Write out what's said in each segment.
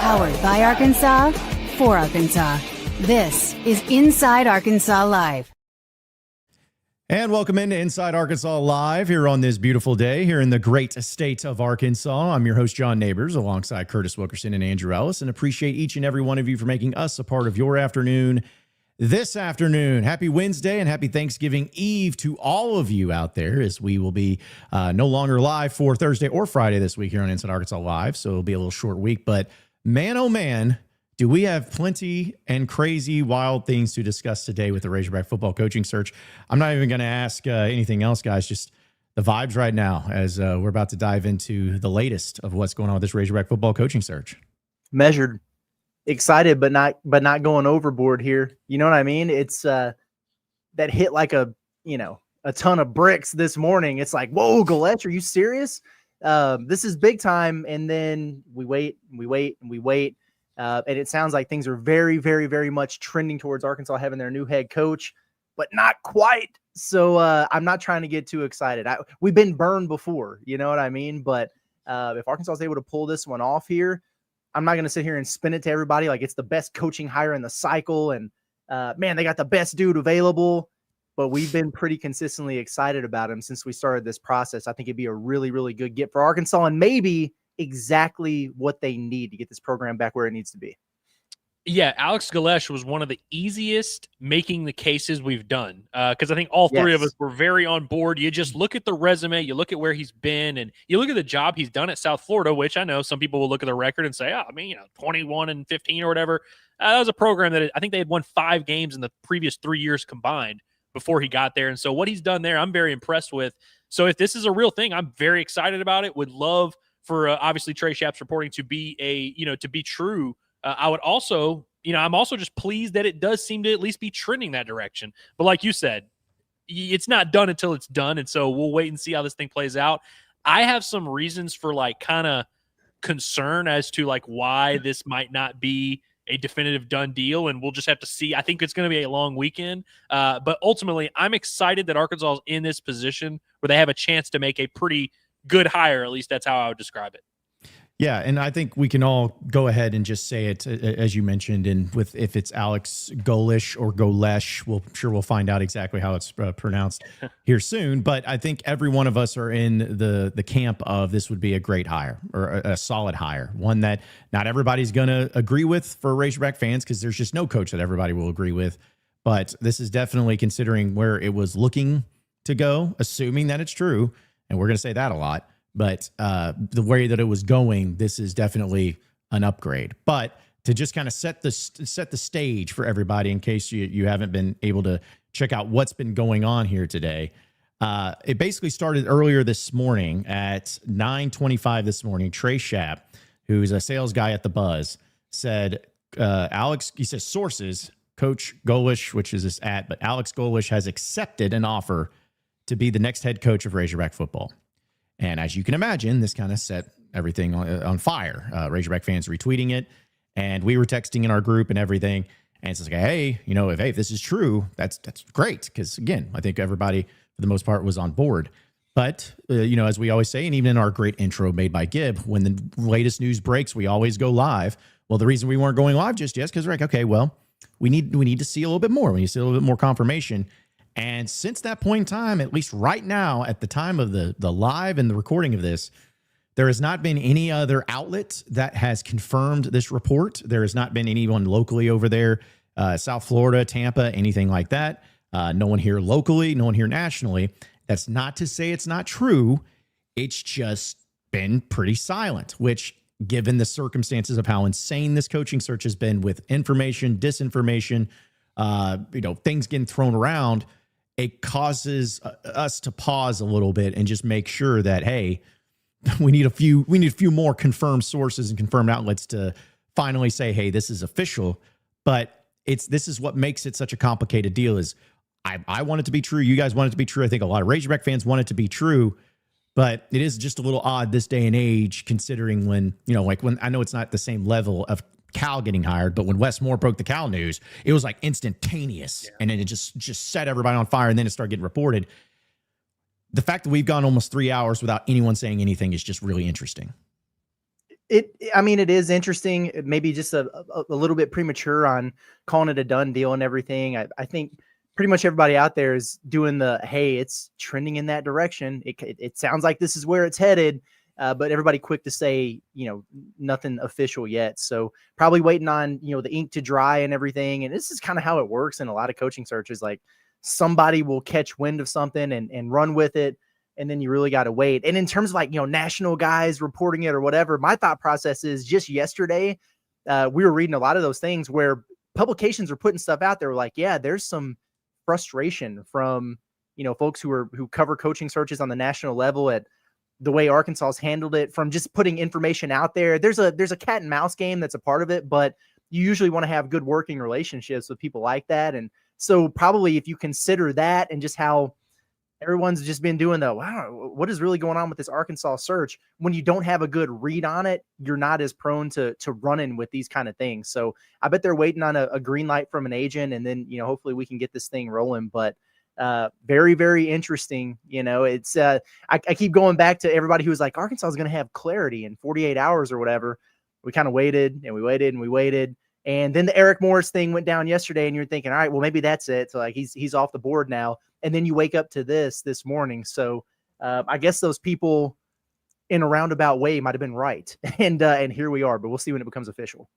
Powered by Arkansas, for Arkansas. This is Inside Arkansas Live. And welcome into Inside Arkansas Live here on this beautiful day here in the great state of Arkansas. I'm your host, John Neighbors, alongside Curtis Wilkerson and Andrew Ellis, and appreciate each and every one of you for making us a part of your afternoon this afternoon. Happy Wednesday and happy Thanksgiving Eve to all of you out there, as we will be no longer live for Thursday or Friday this week here on Inside Arkansas Live, so it'll be a little short week. But man, oh man, do we have plenty and crazy, wild things to discuss today with the Razorback football coaching search. I'm not even going to ask anything else, guys, just the vibes right now as we're about to dive into the latest of what's going on with this Razorback football coaching search. Measured, excited, but not going overboard here. You know what I mean? It's that hit like a ton of bricks this morning. It's like, whoa, Golesh, are you serious? This is big time. And then we wait and we wait and we wait. And it sounds like things are very, very, very much trending towards Arkansas having their new head coach, but not quite. So I'm not trying to get too excited. We've been burned before, you know what I mean? But if Arkansas is able to pull this one off here, I'm not going to sit here and spin it to everybody like it's the best coaching hire in the cycle. And man, they got the best dude available. But we've been pretty consistently excited about him since we started this process. I think it'd be a really, really good get for Arkansas, and maybe exactly what they need to get this program back where it needs to be. Yeah, Alex Golesh was one of the easiest making the cases we've done because I think all three of us were very on board. You just look at the resume, you look at where he's been, and you look at the job he's done at South Florida, which I know some people will look at the record and say, 21-15 or whatever. That was a program that I think they had won 5 games in the previous 3 years combined before he got there. And so what he's done there, I'm very impressed with. So if this is a real thing, I'm very excited about it. Would love for obviously Trey Schapp's reporting to be to be true. I would also, I'm also just pleased that it does seem to at least be trending that direction. But like you said, it's not done until it's done. And so we'll wait and see how this thing plays out. I have some reasons for kind of concern as to why this might not be a definitive done deal. And we'll just have to see. I think it's going to be a long weekend. But ultimately, I'm excited that Arkansas is in this position where they have a chance to make a pretty good hire. At least that's how I would describe it. Yeah, and I think we can all go ahead and just say it, as you mentioned, and if it's Alex Golesh or Golesh, we'll find out exactly how it's pronounced here soon. But I think every one of us are in the camp of this would be a great hire or a solid hire, one that not everybody's going to agree with for Razorback fans because there's just no coach that everybody will agree with. But this is definitely considering where it was looking to go, assuming that it's true, and we're going to say that a lot. But the way that it was going, this is definitely an upgrade. But to just kind of set the stage for everybody, in case you haven't been able to check out what's been going on here today, it basically started earlier this morning at 9:25 this morning. Trey Schapp, who's a sales guy at the Buzz, said, he says sources, Coach Golesh, which is this but Alex Golesh has accepted an offer to be the next head coach of Razorback football. And as you can imagine, this kind of set everything on fire. Razorback fans retweeting it, and we were texting in our group and everything. And it's like, hey, if this is true, that's great. Because again, I think everybody for the most part was on board. But as we always say, and even in our great intro made by Gibb, when the latest news breaks, we always go live. Well, the reason we weren't going live just yet is because we're like, okay, well, we need to see a little bit more. We need to see a little bit more confirmation. And since that point in time, at least right now, at the time of the live and the recording of this, there has not been any other outlet that has confirmed this report. There has not been anyone locally over there, South Florida, Tampa, anything like that. No one here locally, no one here nationally. That's not to say it's not true. It's just been pretty silent, which, given the circumstances of how insane this coaching search has been with information, disinformation, things getting thrown around, it causes us to pause a little bit and just make sure that, hey, we need a few more confirmed sources and confirmed outlets to finally say, hey, this is official. But this is what makes it such a complicated deal is I want it to be true. You guys want it to be true. I think a lot of Razorback fans want it to be true. But it is just a little odd this day and age, considering when I know it's not the same level of Cal getting hired, but when Wes Moore broke the Cal news, it was like instantaneous. Yeah. And then it just set everybody on fire, and then it started getting reported. The fact that we've gone almost 3 hours without anyone saying anything is just really interesting. I mean, it is interesting. It may be just a little bit premature on calling it a done deal and everything. I think pretty much everybody out there is doing hey, it's trending in that direction. It sounds like this is where it's headed. But everybody quick to say, nothing official yet. So probably waiting on, the ink to dry and everything. And this is kind of how it works in a lot of coaching searches. Like somebody will catch wind of something and run with it. And then you really got to wait. And in terms of like, national guys reporting it or whatever, my thought process is just yesterday, we were reading a lot of those things where publications are putting stuff out there like, yeah, there's some frustration from, folks who cover coaching searches on the national level at the way Arkansas has handled it, from just putting information out there. There's a cat and mouse game that's a part of it, but you usually want to have good working relationships with people like that. And so probably if you consider that and just how everyone's just been doing wow, what is really going on with this Arkansas search? When you don't have a good read on it, you're not as prone to running with these kind of things. So I bet they're waiting on a green light from an agent, and then, hopefully we can get this thing rolling. But very, very interesting. It's I keep going back to everybody who was like, Arkansas is going to have clarity in 48 hours or whatever. We kind of waited and we waited and we waited. And then the Eric Morris thing went down yesterday, and you're thinking, all right, well, maybe that's it. So like he's off the board now. And then you wake up to this morning. So I guess those people in a roundabout way might have been right. And here we are, but we'll see when it becomes official.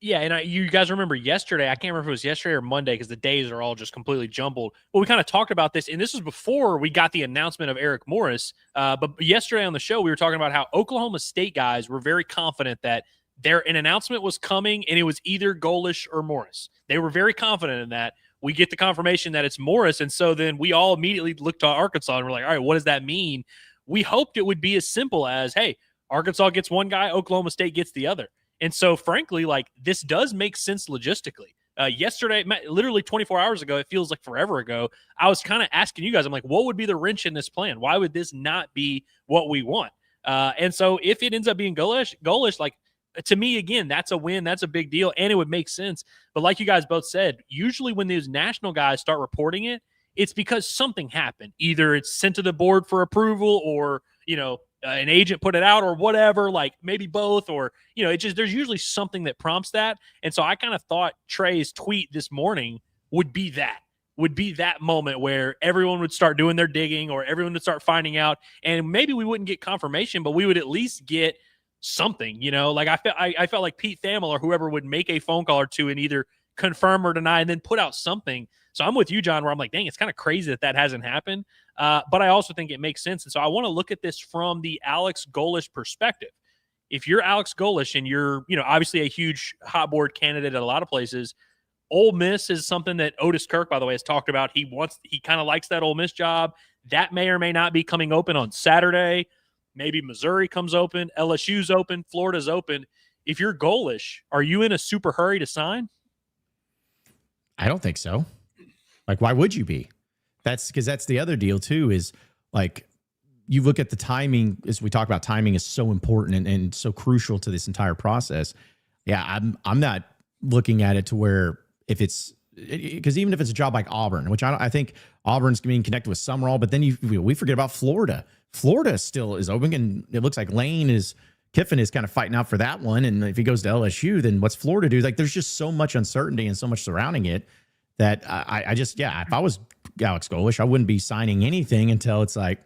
Yeah, and you guys remember yesterday, I can't remember if it was yesterday or Monday because the days are all just completely jumbled. But we kind of talked about this, and this was before we got the announcement of Eric Morris. But yesterday on the show, we were talking about how Oklahoma State guys were very confident that an announcement was coming, and it was either Golesh or Morris. They were very confident in that. We get the confirmation that it's Morris, and so then we all immediately looked to Arkansas, and we're like, all right, what does that mean? We hoped it would be as simple as, hey, Arkansas gets one guy, Oklahoma State gets the other. And so, frankly, like this does make sense logistically. Yesterday, literally 24 hours ago, it feels like forever ago, I was kind of asking you guys, I'm like, what would be the wrench in this plan? Why would this not be what we want? And so if it ends up being Golesh, like to me, again, that's a win. That's a big deal. And it would make sense. But like you guys both said, usually when these national guys start reporting it, it's because something happened. Either it's sent to the board for approval or, an agent put it out or whatever, like maybe both, or, there's usually something that prompts that. And so I kind of thought Trey's tweet this morning would be that moment where everyone would start doing their digging or everyone would start finding out, and maybe we wouldn't get confirmation, but we would at least get something, like I felt like Pete Thamel or whoever would make a phone call or two and either confirm or deny and then put out something. So I'm with you, John, where I'm like, dang, it's kind of crazy that hasn't happened. But I also think it makes sense. And so I want to look at this from the Alex Golesh perspective. If you're Alex Golesh and you're, obviously a huge hot board candidate at a lot of places, Ole Miss is something that Otis Kirk, by the way, has talked about. He kind of likes that Ole Miss job. That may or may not be coming open on Saturday. Maybe Missouri comes open, LSU's open, Florida's open. If you're Golesh, are you in a super hurry to sign? I don't think so. Like, why would you be? That's because that's the other deal too, is like you look at the timing, as we talk about, timing is so important and so crucial to this entire process. Yeah, I'm not looking at it to where because even if it's a job like Auburn, which I think Auburn's being connected with Summerall, but then we forget about Florida. Florida still is open, and it looks like Kiffin is kind of fighting out for that one. And if he goes to LSU, then what's Florida do? Like, there's just so much uncertainty and so much surrounding it that I just, if I was Alex Golesh, I wouldn't be signing anything until it's like,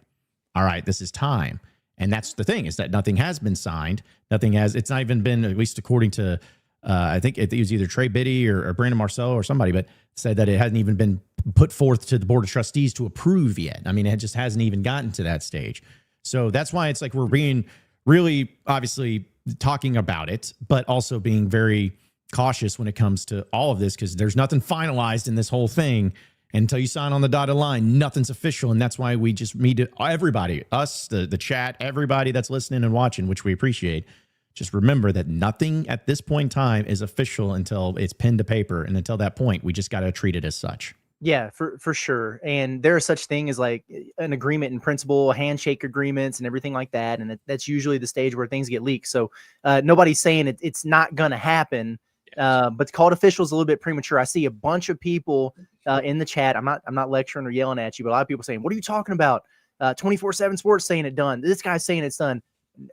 all right, this is time. And that's the thing, is that nothing has been signed. It's not even been, at least according to, I think it was either Trey Biddy or Brandon Marceau or somebody, but said that it hasn't even been put forth to the Board of Trustees to approve yet. I mean, it just hasn't even gotten to that stage. So that's why it's like we're being really, obviously, talking about it, but also being very cautious when it comes to all of this, because there's nothing finalized in this whole thing. And until you sign on the dotted line, nothing's official. And that's why we just need to, everybody, us, the chat, everybody that's listening and watching, which we appreciate, just remember that nothing at this point in time is official until it's pen to paper. And until that point, we just got to treat it as such. Yeah, for sure. And there is such thing as like an agreement in principle, handshake agreements and everything like that. And that's usually the stage where things get leaked. So nobody's saying it's not going to happen. But to call it official is a little bit premature. I see a bunch of people in the chat. I'm not lecturing or yelling at you, but a lot of people saying, what are you talking about? 24/7 Sports saying it done. This guy's saying it's done.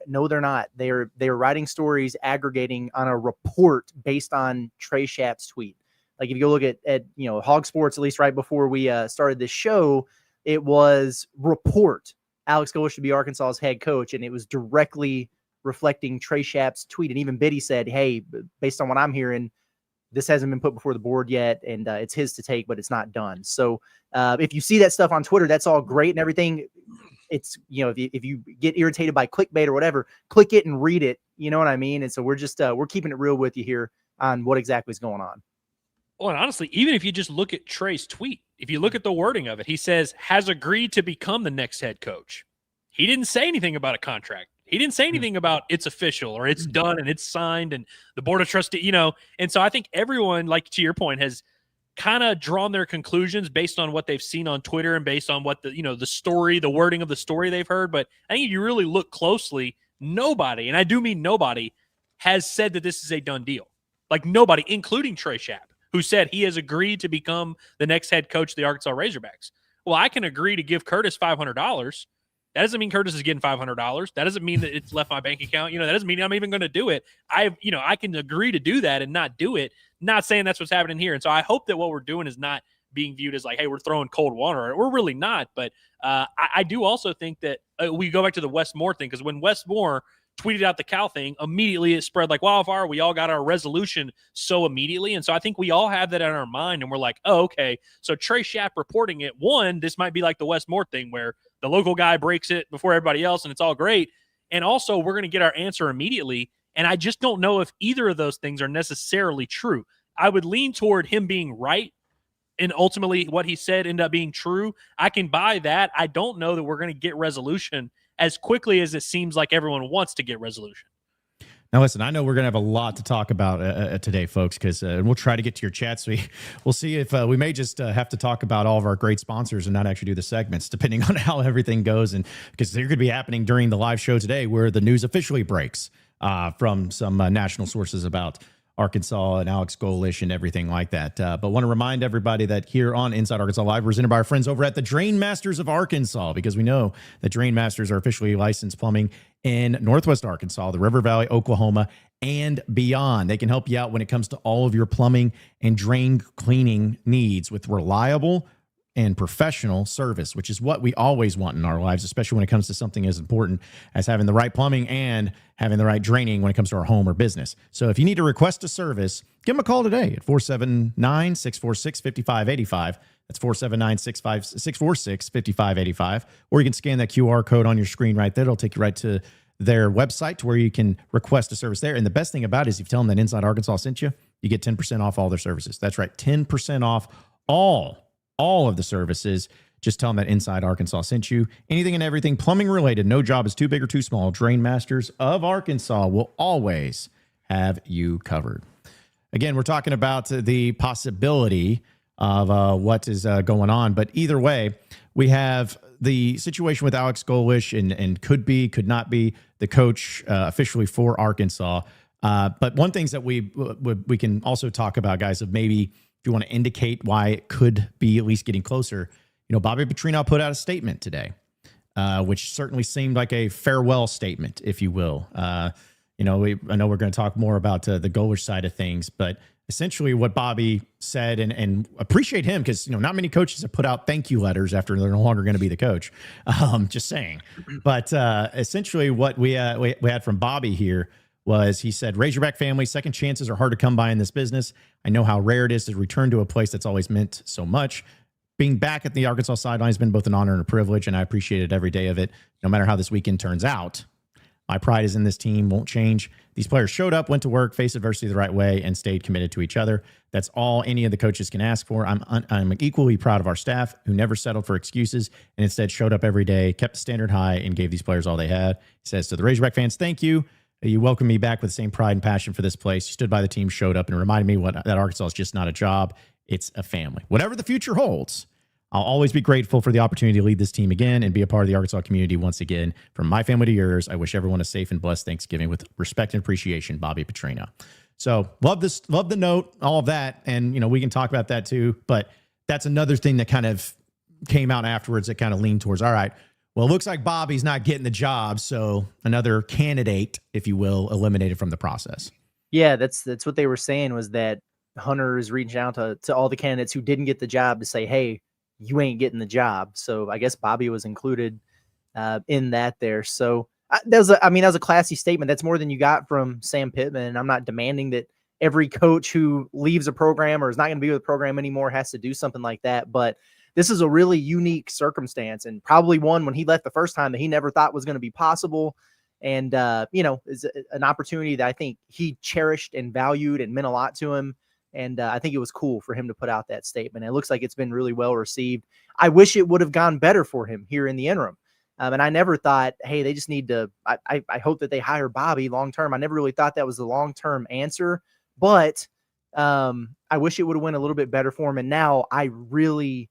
No, they're not. They're writing stories aggregating on a report based on Trey Schapp's tweet. Like if you go look at Hog Sports, at least right before we started this show, it was report Alex Golesh should be Arkansas's head coach, and it was directly reflecting Trey Schapp's tweet. And even Biddy said, hey, based on what I'm hearing, this hasn't been put before the board yet, and it's his to take, but it's not done. So if you see that stuff on Twitter, that's all great and everything. It's, if you get irritated by clickbait or whatever, click it and read it. You know what I mean? And so we're just we're keeping it real with you here on what exactly is going on. Well, and honestly, even if you just look at Trey's tweet, if you look at the wording of it, he says, has agreed to become the next head coach. He didn't say anything about a contract. He didn't say anything about it's official or it's done and it's signed and the board of trustees, And so I think everyone, like to your point, has kind of drawn their conclusions based on what they've seen on Twitter and based on what the story, the wording of the story they've heard. But I think if you really look closely, nobody, and I do mean nobody, has said that this is a done deal. Like nobody, including Trey Schapp, who said he has agreed to become the next head coach of the Arkansas Razorbacks. Well, I can agree to give Curtis $500. That doesn't mean Curtis is getting $500. That doesn't mean that it's left my bank account. That doesn't mean I'm even going to do it. I can agree to do that and not do it. Not saying that's what's happening here. And so I hope that what we're doing is not being viewed as like, hey, we're throwing cold water. We're really not. But I do also think that we go back to the Wes Moore thing, because when Wes Moore tweeted out the Cal thing, immediately it spread like wildfire. We all got our resolution so immediately. And so I think we all have that in our mind, and we're like, oh, okay. So Trey Schapp reporting it, one, this might be like the Wes Moore thing where the local guy breaks it before everybody else and it's all great. And also we're going to get our answer immediately. And I just don't know if either of those things are necessarily true. I would lean toward him being right, and ultimately what he said ended up being true. I can buy that. I don't know that we're going to get resolution as quickly as it seems like everyone wants to get resolution. Now, listen, I know we're going to have a lot to talk about today, folks, because we'll try to get to your chats. We'll see if we may just have to talk about all of our great sponsors and not actually do the segments, depending on how everything goes. And because there could be happening during the live show today where the news officially breaks from some national sources about Arkansas and Alex Golesh and everything like that. But want to remind everybody that here on Inside Arkansas Live, we're presented by our friends over at the Drain Masters of Arkansas, because we know that Drain Masters are officially licensed plumbing in Northwest Arkansas, the River Valley, Oklahoma, and beyond. They can help you out when it comes to all of your plumbing and drain cleaning needs with reliable and professional service, which is what we always want in our lives, especially when it comes to something as important as having the right plumbing and having the right draining when it comes to our home or business. So if you need to request a service, give them a call today at 479-646-5585. That's 479-646-5585. Or you can scan that QR code on your screen right there. It'll take you right to their website to where you can request a service there. And the best thing about it is if you tell them that Inside Arkansas sent you, you get 10% off all their services. That's right, 10% off all of the services. Just tell them that Inside Arkansas sent you. Anything and everything plumbing related, no job is too big or too small. Drain Masters of Arkansas will always have you covered. Again, we're talking about the possibility of what is going on. But either way, we have the situation with Alex Golesh and could not be the coach officially for Arkansas. But one thing that we can also talk about, guys, of maybe if you want to indicate why it could be at least getting closer, Bobby Petrino put out a statement today, which certainly seemed like a farewell statement, if you will. I know we're going to talk more about the Golesh side of things, but essentially what Bobby said, and appreciate him, because not many coaches have put out thank you letters after they're no longer going to be the coach. Just saying. But essentially what we had from Bobby here was, he said, Razorback family, second chances are hard to come by in this business. I know how rare it is to return to a place that's always meant so much. Being back at the Arkansas sideline has been both an honor and a privilege, and I appreciate it every day of it, no matter how this weekend turns out. My pride is in this team, won't change. These players showed up, went to work, faced adversity the right way, and stayed committed to each other. That's all any of the coaches can ask for. I'm equally proud of our staff, who never settled for excuses and instead showed up every day, kept the standard high, and gave these players all they had. He says to the Razorback fans, thank you. You welcomed me back with the same pride and passion for this place. You stood by the team, showed up, and reminded me that Arkansas is just not a job. It's a family. Whatever the future holds, I'll always be grateful for the opportunity to lead this team again and be a part of the Arkansas community once again. From my family to yours, I wish everyone a safe and blessed Thanksgiving with respect and appreciation, Bobby Petrino. So love the note, all of that. And, we can talk about that too. But that's another thing that kind of came out afterwards that kind of leaned towards, all right, Well, it looks like Bobby's not getting the job, so another candidate, if you will, eliminated from the process. Yeah, that's what they were saying, was that Hunter is reaching out to all the candidates who didn't get the job to say, hey, you ain't getting the job. So I guess Bobby was included in that there. So that was a classy statement. That's more than you got from Sam Pittman. I'm not demanding that every coach who leaves a program or is not going to be with the program anymore has to do something like that. But this is a really unique circumstance, and probably one when he left the first time that he never thought was going to be possible. And, is an opportunity that I think he cherished and valued and meant a lot to him. And I think it was cool for him to put out that statement. It looks like it's been really well received. I wish it would have gone better for him here in the interim. And I never thought, hey, they just need to, I hope that they hire Bobby long-term. I never really thought that was the long-term answer, but I wish it would have went a little bit better for him. And now I really,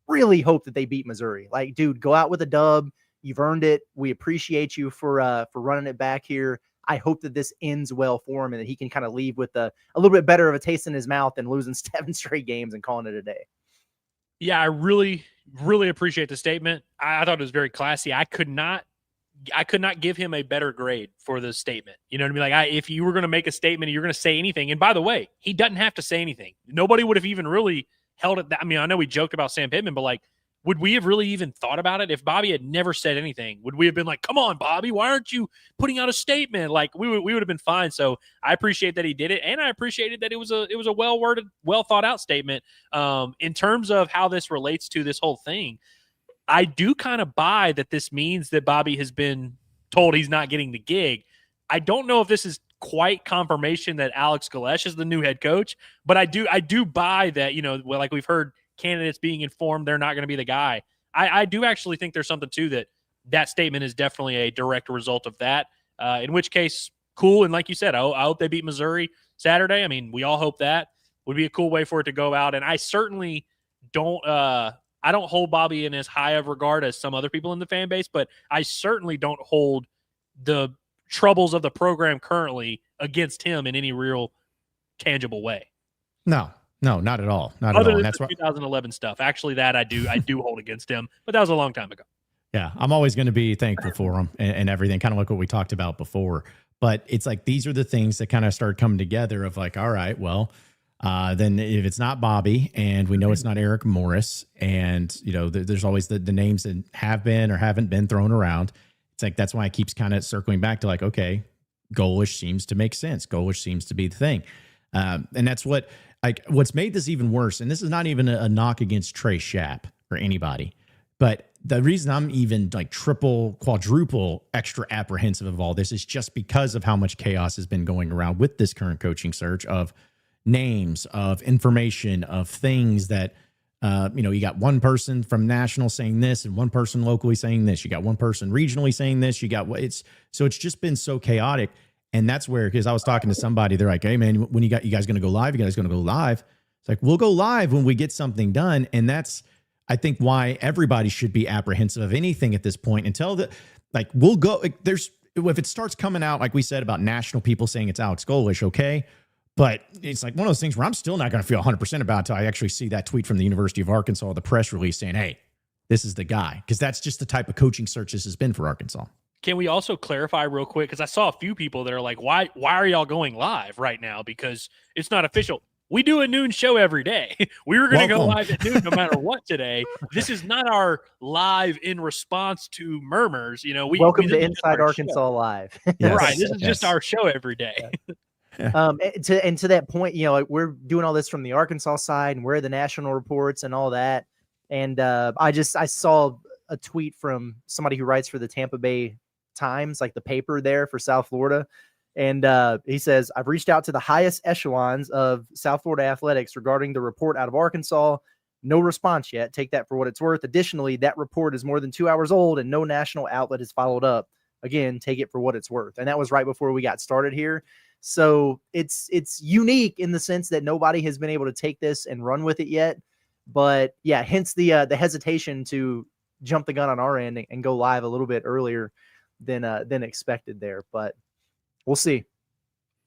really hope that they beat Missouri. Like, dude, go out with a dub. You've earned it. We appreciate you for running it back here. I hope that this ends well for him and that he can kind of leave with a little bit better of a taste in his mouth than losing 7 straight games and calling it a day. Yeah, I really, really appreciate the statement. I thought it was very classy. I could not give him a better grade for the statement. You know what I mean? Like, if you were going to make a statement, you're going to say anything. And by the way, he doesn't have to say anything. Nobody would have even really held it. I mean, I know we joked about Sam Pittman, but like, would we have really even thought about it if Bobby had never said anything? Would we have been like, come on, Bobby, why aren't you putting out a statement? Like, we would have been fine. So I appreciate that he did it, and I appreciated that it was a well-worded, well-thought-out statement. In terms of how this relates to this whole thing, I do kind of buy that this means that Bobby has been told he's not getting the gig. I don't know if this is quite confirmation that Alex Golesh is the new head coach, but I do buy that, like we've heard candidates being informed they're not going to be the guy. I do actually think there's something to that statement is definitely a direct result of that, in which case, cool. And like you said, I hope they beat Missouri Saturday. I mean, we all hope that would be a cool way for it to go out. And I certainly don't hold Bobby in as high of regard as some other people in the fan base, but I certainly don't hold the troubles of the program currently against him in any real tangible way. No, not at all. Not Other at all. than And that's the 2011 stuff. Actually, that I do hold against him, but that was a long time ago. Yeah, I'm always going to be thankful for him and everything, kind of like what we talked about before. But it's like these are the things that kind of start coming together of like, all right, well, then if it's not Bobby and we know it's not Eric Morris, and there's always the names that have been or haven't been thrown around. It's like that's why it keeps kind of circling back to like, okay, Golesh seems to make sense. Golesh seems to be the thing, and that's what's made this even worse. And this is not even a knock against Trey Schapp or anybody, but the reason I'm even like triple, quadruple extra apprehensive of all this is just because of how much chaos has been going around with this current coaching search of names, of information, of things that, you got one person from national saying this and one person locally saying this. You got one person regionally saying this. So it's just been so chaotic. And that's where, because I was talking to somebody, they're like, hey man, when you guys going to go live? You guys going to go live? It's like, we'll go live when we get something done. And that's, I think, why everybody should be apprehensive of anything at this point until we'll go. If it starts coming out, like we said about national people saying it's Alex Golesh, okay. But it's like one of those things where I'm still not going to feel 100% about until I actually see that tweet from the University of Arkansas, the press release saying, hey, this is the guy. Because that's just the type of coaching search this has been for Arkansas. Can we also clarify real quick? Because I saw a few people that are like, why are y'all going live right now? Because it's not official. We do a noon show every day. We were going to go live at noon no matter what today. This is not our live in response to murmurs. Welcome to Inside Arkansas Live. Yes, right. This is just our show every day. And to that point, we're doing all this from the Arkansas side and we're the national reports and all that. And I saw a tweet from somebody who writes for the Tampa Bay Times, like the paper there for South Florida. And he says, I've reached out to the highest echelons of South Florida athletics regarding the report out of Arkansas. No response yet. Take that for what it's worth. Additionally, that report is more than 2 hours old and no national outlet has followed up. Again, take it for what it's worth. And that was right before we got started here. So it's unique in the sense that nobody has been able to take this and run with it yet. But yeah, hence the hesitation to jump the gun on our end and go live a little bit earlier than expected there. But we'll see.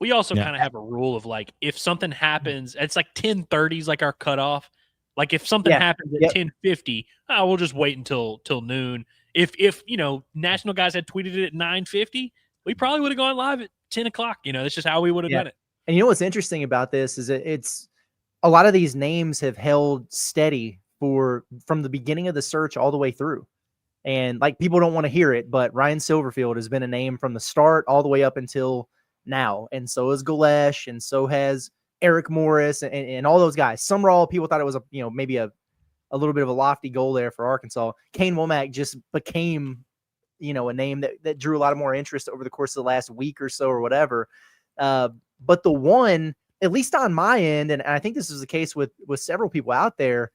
We also kind of have a rule of like, if something happens, it's like 10:30 is like our cutoff. Like if something happens at 10:50, we'll just wait until noon. If national guys had tweeted it at 9:50, we probably would have gone live at 10 o'clock. That's just how we would have done it. And you know what's interesting about this is it's a lot of these names have held steady from the beginning of the search all the way through. And like, people don't want to hear it, but Ryan Silverfield has been a name from the start all the way up until now. And so is Golesh, and so has Eric Morris and all those guys. Summerall, people thought it was maybe a little bit of a lofty goal there for Arkansas. Kane Womack just became, a name that drew a lot of more interest over the course of the last week or so or whatever. But the one, at least on my end, and I think this is the case with several people out there,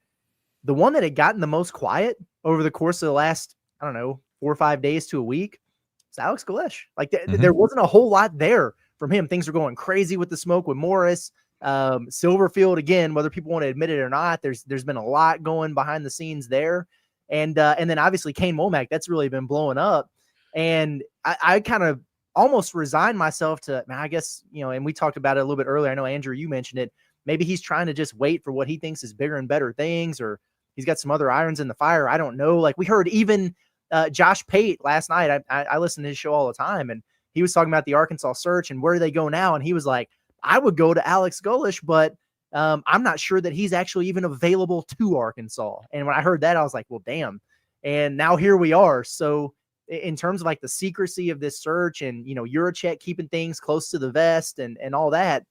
the one that had gotten the most quiet over the course of the last, 4 or 5 days to a week, is Alex Golesh. Like, there wasn't a whole lot there from him. Things are going crazy with the smoke with Morris. Silverfield, again, whether people want to admit it or not, there's been a lot going behind the scenes there. And then obviously Kane Womack, that's really been blowing up. And I kind of almost resigned myself to, man, I guess, and we talked about it a little bit earlier. I know, Andrew, you mentioned it. Maybe he's trying to just wait for what he thinks is bigger and better things, or he's got some other irons in the fire. I don't know. Like, we heard even Josh Pate last night. I listen to his show all the time, and he was talking about the Arkansas search and where do they go now. And he was like, I would go to Alex Golesh, but I'm not sure that he's actually even available to Arkansas. And when I heard that, I was like, well, damn. And now here we are. So in terms of like the secrecy of this search and, Juracek keeping things close to the vest and all that,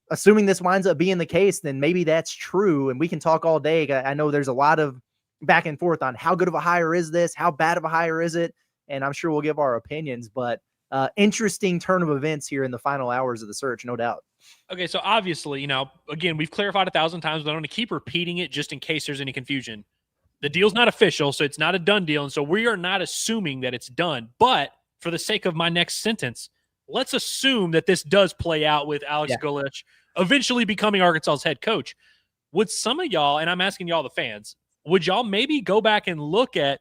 assuming this winds up being the case, then maybe that's true. And we can talk all day. I know there's a lot of back and forth on how good of a hire is this? How bad of a hire is it? And I'm sure we'll give our opinions, but interesting turn of events here in the final hours of the search, no doubt. Okay, so obviously, again, we've clarified 1,000 times, but I'm going to keep repeating it just in case there's any confusion. The deal's not official, so it's not a done deal, and so we are not assuming that it's done. But for the sake of my next sentence, let's assume that this does play out with Alex Golesh eventually becoming Arkansas's head coach. Would some of y'all, and I'm asking y'all the fans, would y'all maybe go back and look at,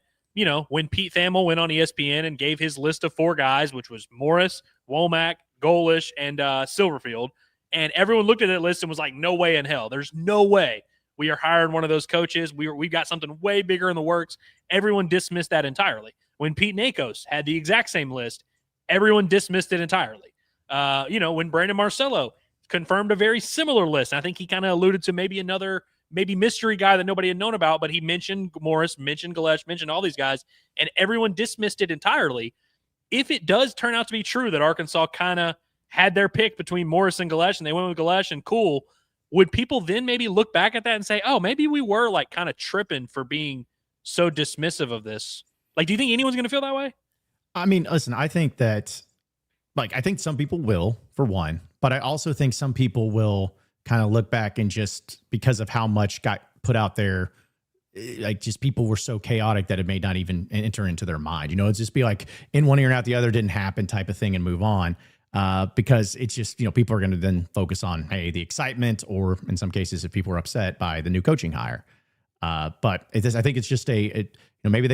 when Pete Thamel went on ESPN and gave his list of 4 guys, which was Morris, Womack, Golesh, and Silverfield, and everyone looked at that list and was like, no way in hell. There's no way we are hiring one of those coaches. We've got something way bigger in the works. Everyone dismissed that entirely. When Pete Nakos had the exact same list, everyone dismissed it entirely. When Brandon Marcello confirmed a very similar list, I think he kind of alluded to maybe another mystery guy that nobody had known about, but he mentioned Morris, mentioned Golesh, mentioned all these guys, and everyone dismissed it entirely. If it does turn out to be true that Arkansas kind of had their pick between Morris and Golesh, and they went with Golesh, and cool, would people then maybe look back at that and say, oh, maybe we were like kind of tripping for being so dismissive of this? Like, do you think anyone's going to feel that way? I mean, listen, I think that, I think some people will, for one, but I also think some people will kind of look back and just, because of how much got put out there, like, just people were so chaotic that it may not even enter into their mind. It's just be like in one ear and out the other, didn't happen type of thing, and move on. Because it's just, people are going to then focus on, hey, the excitement, or in some cases, if people are upset by the new coaching hire. But I think it's just maybe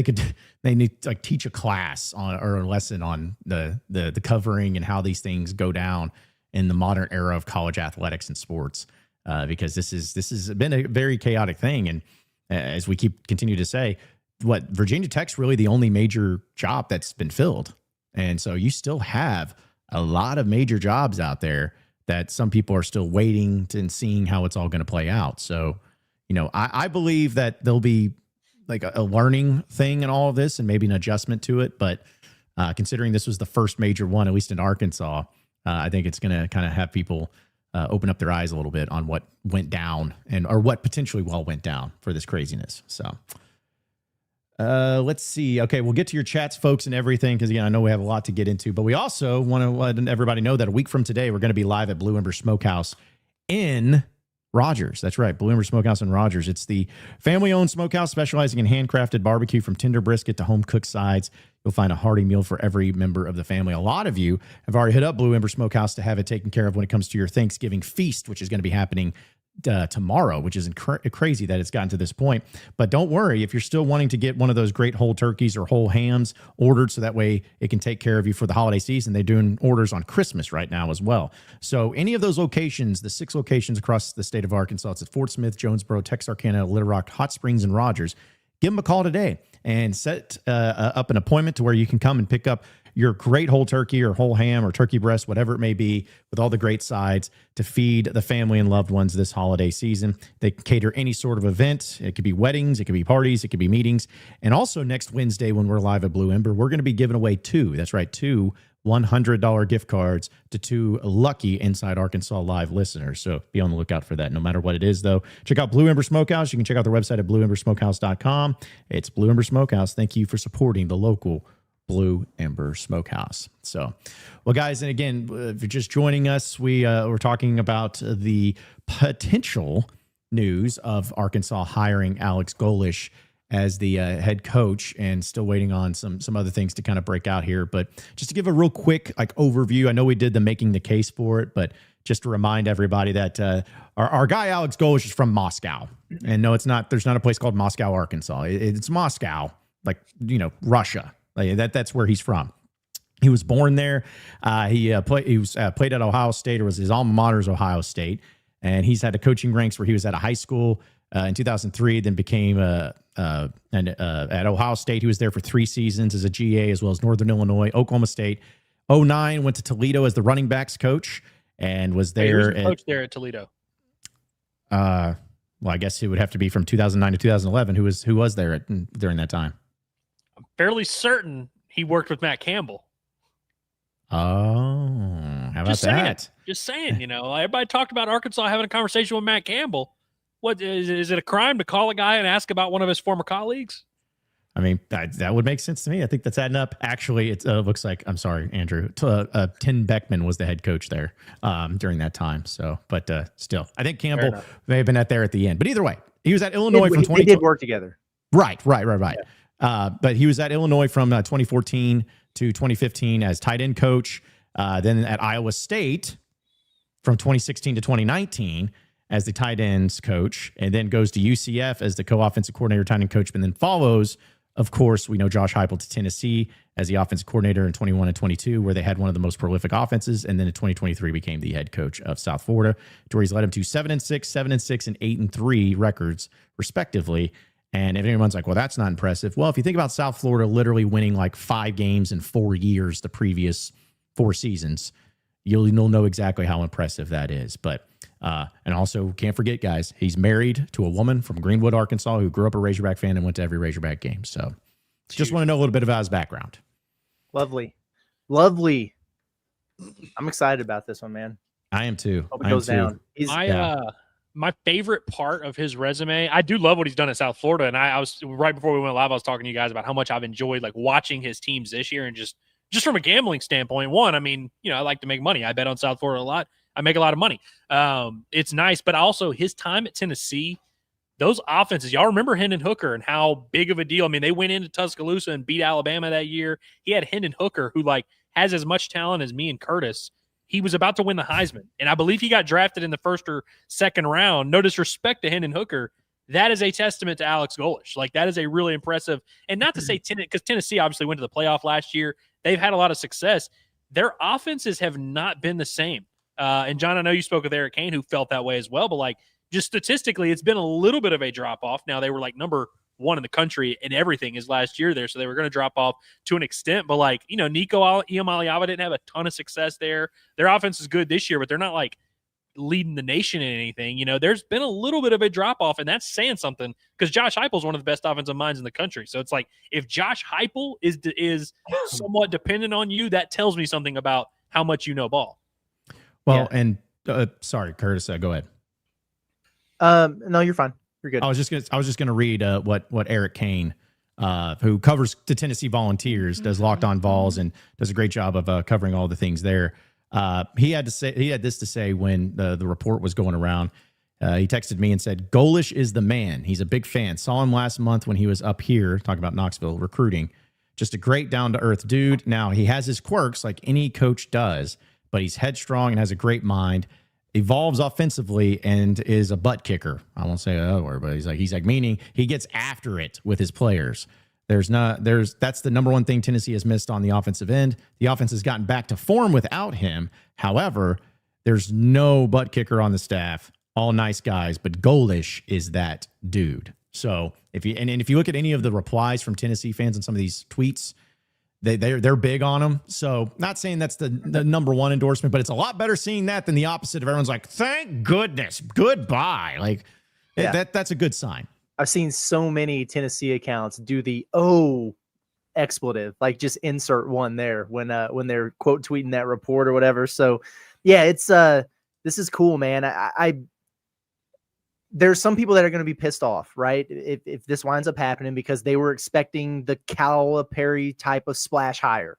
they need to teach a class on, or a lesson on the covering and how these things go down in the modern era of college athletics and sports. Because this has been a very chaotic thing. And as we continue to say, Virginia Tech's really the only major job that's been filled. And so you still have a lot of major jobs out there that some people are still waiting and seeing how it's all going to play out. So, I believe that there'll be like a learning thing in all of this and maybe an adjustment to it. But considering this was the first major one, at least in Arkansas, I think it's going to kind of have people open up their eyes a little bit on what went down or what potentially went down for this craziness. So let's see. Okay, we'll get to your chats, folks, and everything, because, I know we have a lot to get into. But we also want to let everybody know that a week from today, we're going to be live at Blue Ember Smokehouse in Rogers. That's right, Blue Ember Smokehouse in Rogers. It's the family-owned smokehouse specializing in handcrafted barbecue, from tender brisket to home-cooked sides. You'll find a hearty meal for every member of the family. A lot of you have already hit up Blue Ember Smokehouse to have it taken care of when it comes to your Thanksgiving feast, which is going to be happening tomorrow, which is crazy that it's gotten to this point. But don't worry, if you're still wanting to get one of those great whole turkeys or whole hams ordered, so that way it can take care of you for the holiday season. They're doing orders on Christmas right now as well. So any of those locations, the 6 locations across the state of Arkansas, it's at Fort Smith, Jonesboro, Texarkana, Little Rock, Hot Springs, and Rogers. give them a call today and set up an appointment to where you can come and pick up your great whole turkey or whole ham or turkey breast, whatever it may be, with all the great sides to feed the family and loved ones this holiday season. They can cater any sort of event. It could be weddings, it could be parties, it could be meetings. And also next Wednesday when we're live at Blue Ember, we're going to be giving away two $100 gift cards to 2 lucky Inside Arkansas Live listeners. So be on the lookout for that no matter what it is, though. Check out Blue Ember Smokehouse. You can check out their website at blueembersmokehouse.com. It's Blue Ember Smokehouse. Thank you for supporting the local Blue Ember Smokehouse. So, well, guys, and again, if you're just joining us, we're talking about the potential news of Arkansas hiring Alex Golesh as the head coach, and still waiting on some other things to kind of break out here. But just to give a real quick overview, I know we did the making the case for it, but just to remind everybody that our guy Alex Golesh is from Moscow, and no, it's not. There's not a place called Moscow, Arkansas. It's Moscow, Russia. That's where he's from. He was born there. He played at Ohio State, or was his alma mater is Ohio State, and he's had a coaching ranks where he was at a high school in 2003, then became at Ohio State. He was there for 3 seasons as a GA, as well as Northern Illinois, Oklahoma State. 2009 went to Toledo as the running backs coach, and was there. Coach there at Toledo. Well, I guess it would have to be from 2009 to 2011. Who was there during that time? I'm fairly certain he worked with Matt Campbell. Oh, how about that? Just saying, everybody talked about Arkansas having a conversation with Matt Campbell. What is it a crime to call a guy and ask about one of his former colleagues? I mean, that would make sense to me. I think that's adding up. Actually, it looks like, I'm sorry, Andrew, Tim Beckman was the head coach there during that time. So, but still, I think Campbell may have been there at the end. But either way, he was at Illinois from 20. They did work together. Right. Yeah. But he was at Illinois from 2014 to 2015 as tight end coach. Then at Iowa State from 2016 to 2019 as the tight ends coach, and then goes to UCF as the co-offensive coordinator, tight end coach, and then follows, of course, we know Josh Heupel to Tennessee as the offensive coordinator in 21 and 22, where they had one of the most prolific offenses, and then in 2023 became the head coach of South Florida, to where he's led them to 7-6, 7-6, and 8-3 records, respectively. And if anyone's like, well, that's not impressive. Well, if you think about South Florida literally winning 5 games in 4 years, the previous 4 seasons, you'll know exactly how impressive that is. But and also can't forget, guys, he's married to a woman from Greenwood, Arkansas, who grew up a Razorback fan and went to every Razorback game. So just want to know a little bit about his background. Lovely. I'm excited about this one, man. I am too. Hope it goes down. My favorite part of his resume, I do love what he's done at South Florida. And I was right before we went live, I was talking to you guys about how much I've enjoyed watching his teams this year, and just from a gambling standpoint. One, I mean, I like to make money. I bet on South Florida a lot. I make a lot of money. It's nice, but also his time at Tennessee, those offenses, y'all remember Hendon Hooker and how big of a deal. I mean, they went into Tuscaloosa and beat Alabama that year. He had Hendon Hooker, who has as much talent as me and Curtis. He was about to win the Heisman, and I believe he got drafted in the first or second round. No disrespect to Hendon Hooker. That is a testament to Alex Golesh. That is a really impressive, and not to say because Tennessee obviously went to the playoff last year. They've had a lot of success. Their offenses have not been the same. And John, I know you spoke with Eric Kane, who felt that way as well, but just statistically, it's been a little bit of a drop off. Now they were number 1 in the country and everything is last year there. So they were going to drop off to an extent, but Nico Iamaleava didn't have a ton of success there. Their offense is good this year, but they're not leading the nation in anything. There's been a little bit of a drop off, and that's saying something, because Josh Heupel is one of the best offensive minds in the country. So it's if Josh Heupel is somewhat dependent on you, that tells me something about how much you know ball. Well, and sorry, Curtis, go ahead. No, you're fine. You're good. I was just gonna read what Eric Kane, who covers the Tennessee Volunteers, does Locked On Vols, and does a great job of covering all the things there. He had this to say when the report was going around. He texted me and said, "Golesh is the man. He's a big fan. Saw him last month when he was up here talking about Knoxville recruiting. Just a great down to earth dude. Now he has his quirks like any coach does, but he's headstrong and has a great mind. Evolves offensively and is a butt kicker." I won't say that word, but he's meaning he gets after it with his players. That's the number one thing Tennessee has missed on the offensive end. The offense has gotten back to form without him. However, there's no butt kicker on the staff. All nice guys, but Golesh is that dude. So if you look at any of the replies from Tennessee fans on some of these tweets, they're big on him. So not saying that's the number one endorsement, but it's a lot better seeing that than the opposite of everyone's like, thank goodness, goodbye. Like that's a good sign. I've seen so many Tennessee accounts do the expletive, like just insert one there when they're quote tweeting that report or whatever. So yeah, it's this is cool, man. There's some people that are going to be pissed off, right? If this winds up happening because they were expecting the Calipari type of splash hire.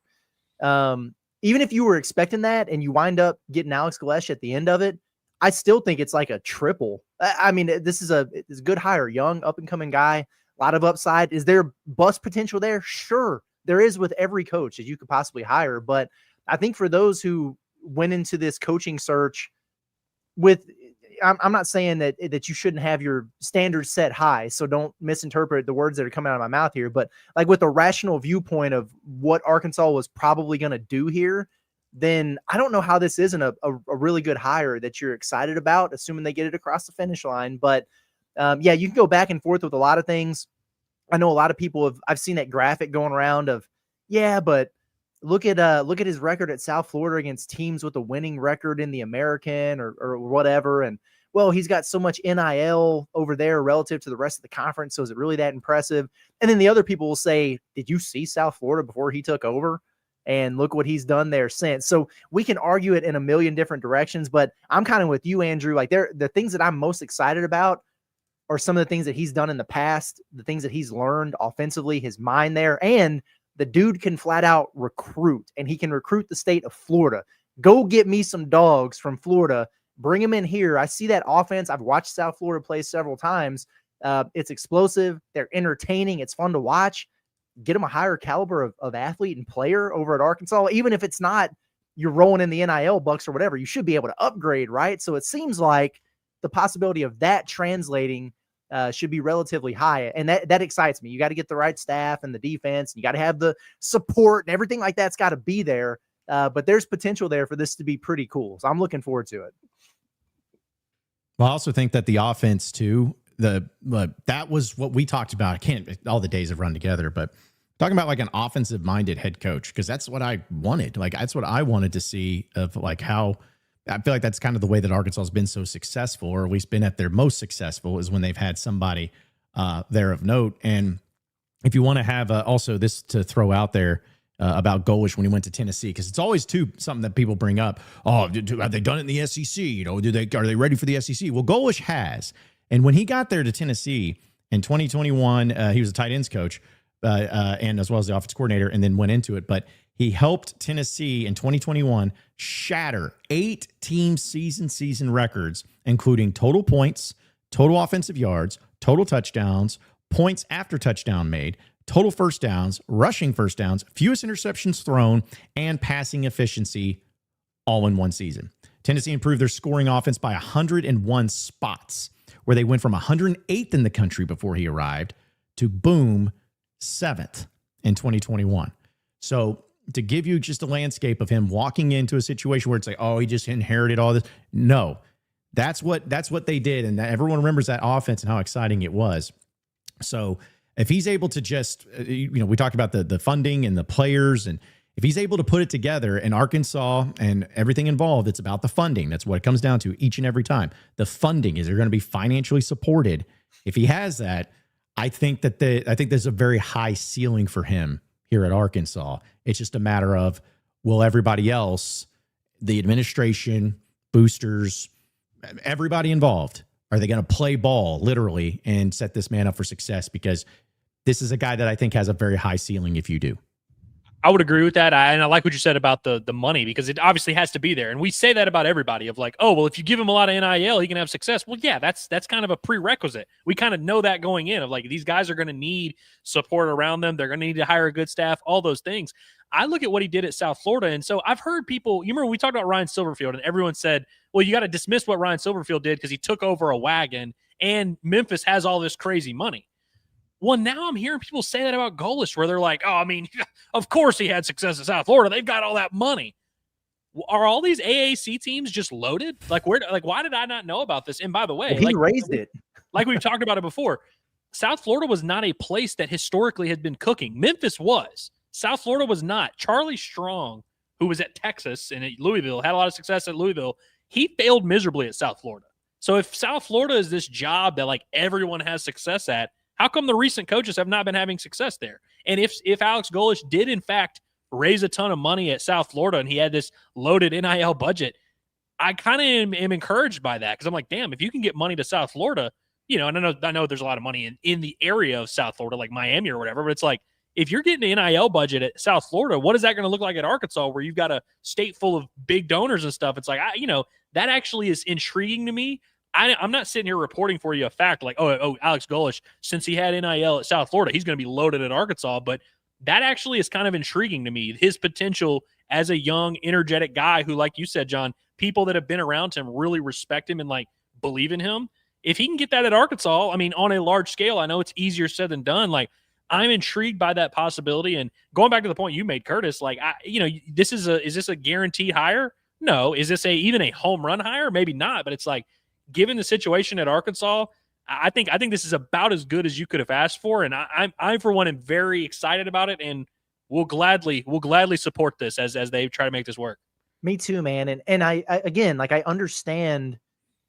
Even if you were expecting that and you wind up getting Alex Golesh at the end of it, I still think it's like a triple. I mean, this is a good hire, young up and coming guy, a lot of upside. Is there bust potential there? Sure. There is with every coach that you could possibly hire. But I think for those who went into this coaching search with, I'm not saying that you shouldn't have your standards set high, so don't misinterpret the words that are coming out of my mouth here, but like with a rational viewpoint of what Arkansas was probably going to do here, then I don't know how this isn't a really good hire that you're excited about, assuming they get it across the finish line. But yeah, you can go back and forth with a lot of things. I know a lot of people I've seen that graphic going around of, yeah, but look at his record at South Florida against teams with a winning record in the American or whatever. And well, he's got so much NIL over there relative to the rest of the conference. So is it really that impressive? And then the other people will say, did you see South Florida before he took over? And look what he's done there since. So we can argue it in a million different directions, but I'm kind of with you, Andrew. Like the things that I'm most excited about are some of the things that he's done in the past, the things that he's learned offensively, his mind there, and the dude can flat out recruit, and he can recruit the state of Florida. Go get me some dogs from Florida. Bring them in here. I see that offense. I've watched South Florida play several times. It's explosive. They're entertaining. It's fun to watch. Get them a higher caliber of athlete and player over at Arkansas. Even if it's not you're rolling in the NIL bucks or whatever, you should be able to upgrade, right? So it seems like the possibility of that translating should be relatively high. And that excites me. You got to get the right staff and the defense, and you got to have the support and everything like that's got to be there. But there's potential there for this to be pretty cool. So I'm looking forward to it. Well, I also think that the offense too, that was what we talked about. All the days have run together, but talking about like an offensive minded head coach, because that's what I wanted. Like, that's what I wanted to see of like how I feel like that's kind of the way that Arkansas has been so successful, or at least been at their most successful, is when they've had somebody there of note. And if you want to have also this to throw out there about Golesh when he went to Tennessee, because it's always something that people bring up. Oh, have they done it in the SEC? You know, are they ready for the SEC? Well, Golesh has. And when he got there to Tennessee in 2021, he was a tight ends coach and as well as the offense coordinator, and then went into it. But he helped Tennessee in 2021 shatter 8 team season records, including total points, total offensive yards, total touchdowns, points after touchdown made, total first downs, rushing first downs, fewest interceptions thrown, and passing efficiency all in one season. Tennessee improved their scoring offense by 101 spots, where they went from 108th in the country before he arrived to boom, 7th in 2021. So to give you just a landscape of him walking into a situation where it's like, oh, he just inherited all this. No, that's what they did. And everyone remembers that offense and how exciting it was. So if he's able to just, we talked about the funding and the players, and if he's able to put it together, and Arkansas and everything involved, it's about the funding. That's what it comes down to each and every time. The funding, is they're going to be financially supported. If he has that, I think there's a very high ceiling for him here at Arkansas. It's just a matter of, will everybody else, the administration, boosters, everybody involved, are they going to play ball literally and set this man up for success? Because this is a guy that I think has a very high ceiling if you do. I would agree with that. And I like what you said about the money, because it obviously has to be there. And we say that about everybody of like, oh, well, if you give him a lot of NIL, he can have success. Well, yeah, that's kind of a prerequisite. We kind of know that going in of like, these guys are going to need support around them. They're going to need to hire a good staff, all those things. I look at what he did at South Florida. And so I've heard people, you remember we talked about Ryan Silverfield, and everyone said, well, you got to dismiss what Ryan Silverfield did because he took over a wagon and Memphis has all this crazy money. Well, now I'm hearing people say that about Golesh, where they're like, oh, I mean, of course he had success at South Florida. They've got all that money. Are all these AAC teams just loaded? Like, why did I not know about this? And by the way, he raised it. Like we've talked about it before. South Florida was not a place that historically had been cooking. Memphis was. South Florida was not. Charlie Strong, who was at Texas and at Louisville, had a lot of success at Louisville. He failed miserably at South Florida. So if South Florida is this job that like everyone has success at, how come the recent coaches have not been having success there? And if Alex Golesh did in fact raise a ton of money at South Florida and he had this loaded NIL budget, I kind of am encouraged by that, because I'm like, damn, if you can get money to South Florida, you know, and I know there's a lot of money in the area of South Florida, like Miami or whatever, but it's like, if you're getting an NIL budget at South Florida, what is that going to look like at Arkansas, where you've got a state full of big donors and stuff? It's like, that actually is intriguing to me. I'm not sitting here reporting for you a fact like, oh, Alex Golesh, since he had NIL at South Florida, he's going to be loaded at Arkansas. But that actually is kind of intriguing to me, his potential as a young, energetic guy who, like you said, John, people that have been around him really respect him and like believe in him. If he can get that at Arkansas, I mean, on a large scale, I know it's easier said than done. Like, I'm intrigued by that possibility. And going back to the point you made, Curtis, like, is this a guaranteed hire? No. Is this even a home run hire? Maybe not. But it's like, given the situation at Arkansas, I think this is about as good as you could have asked for. And I for one am very excited about it, and we'll gladly support this as they try to make this work. Me too, man. And I again, like, I understand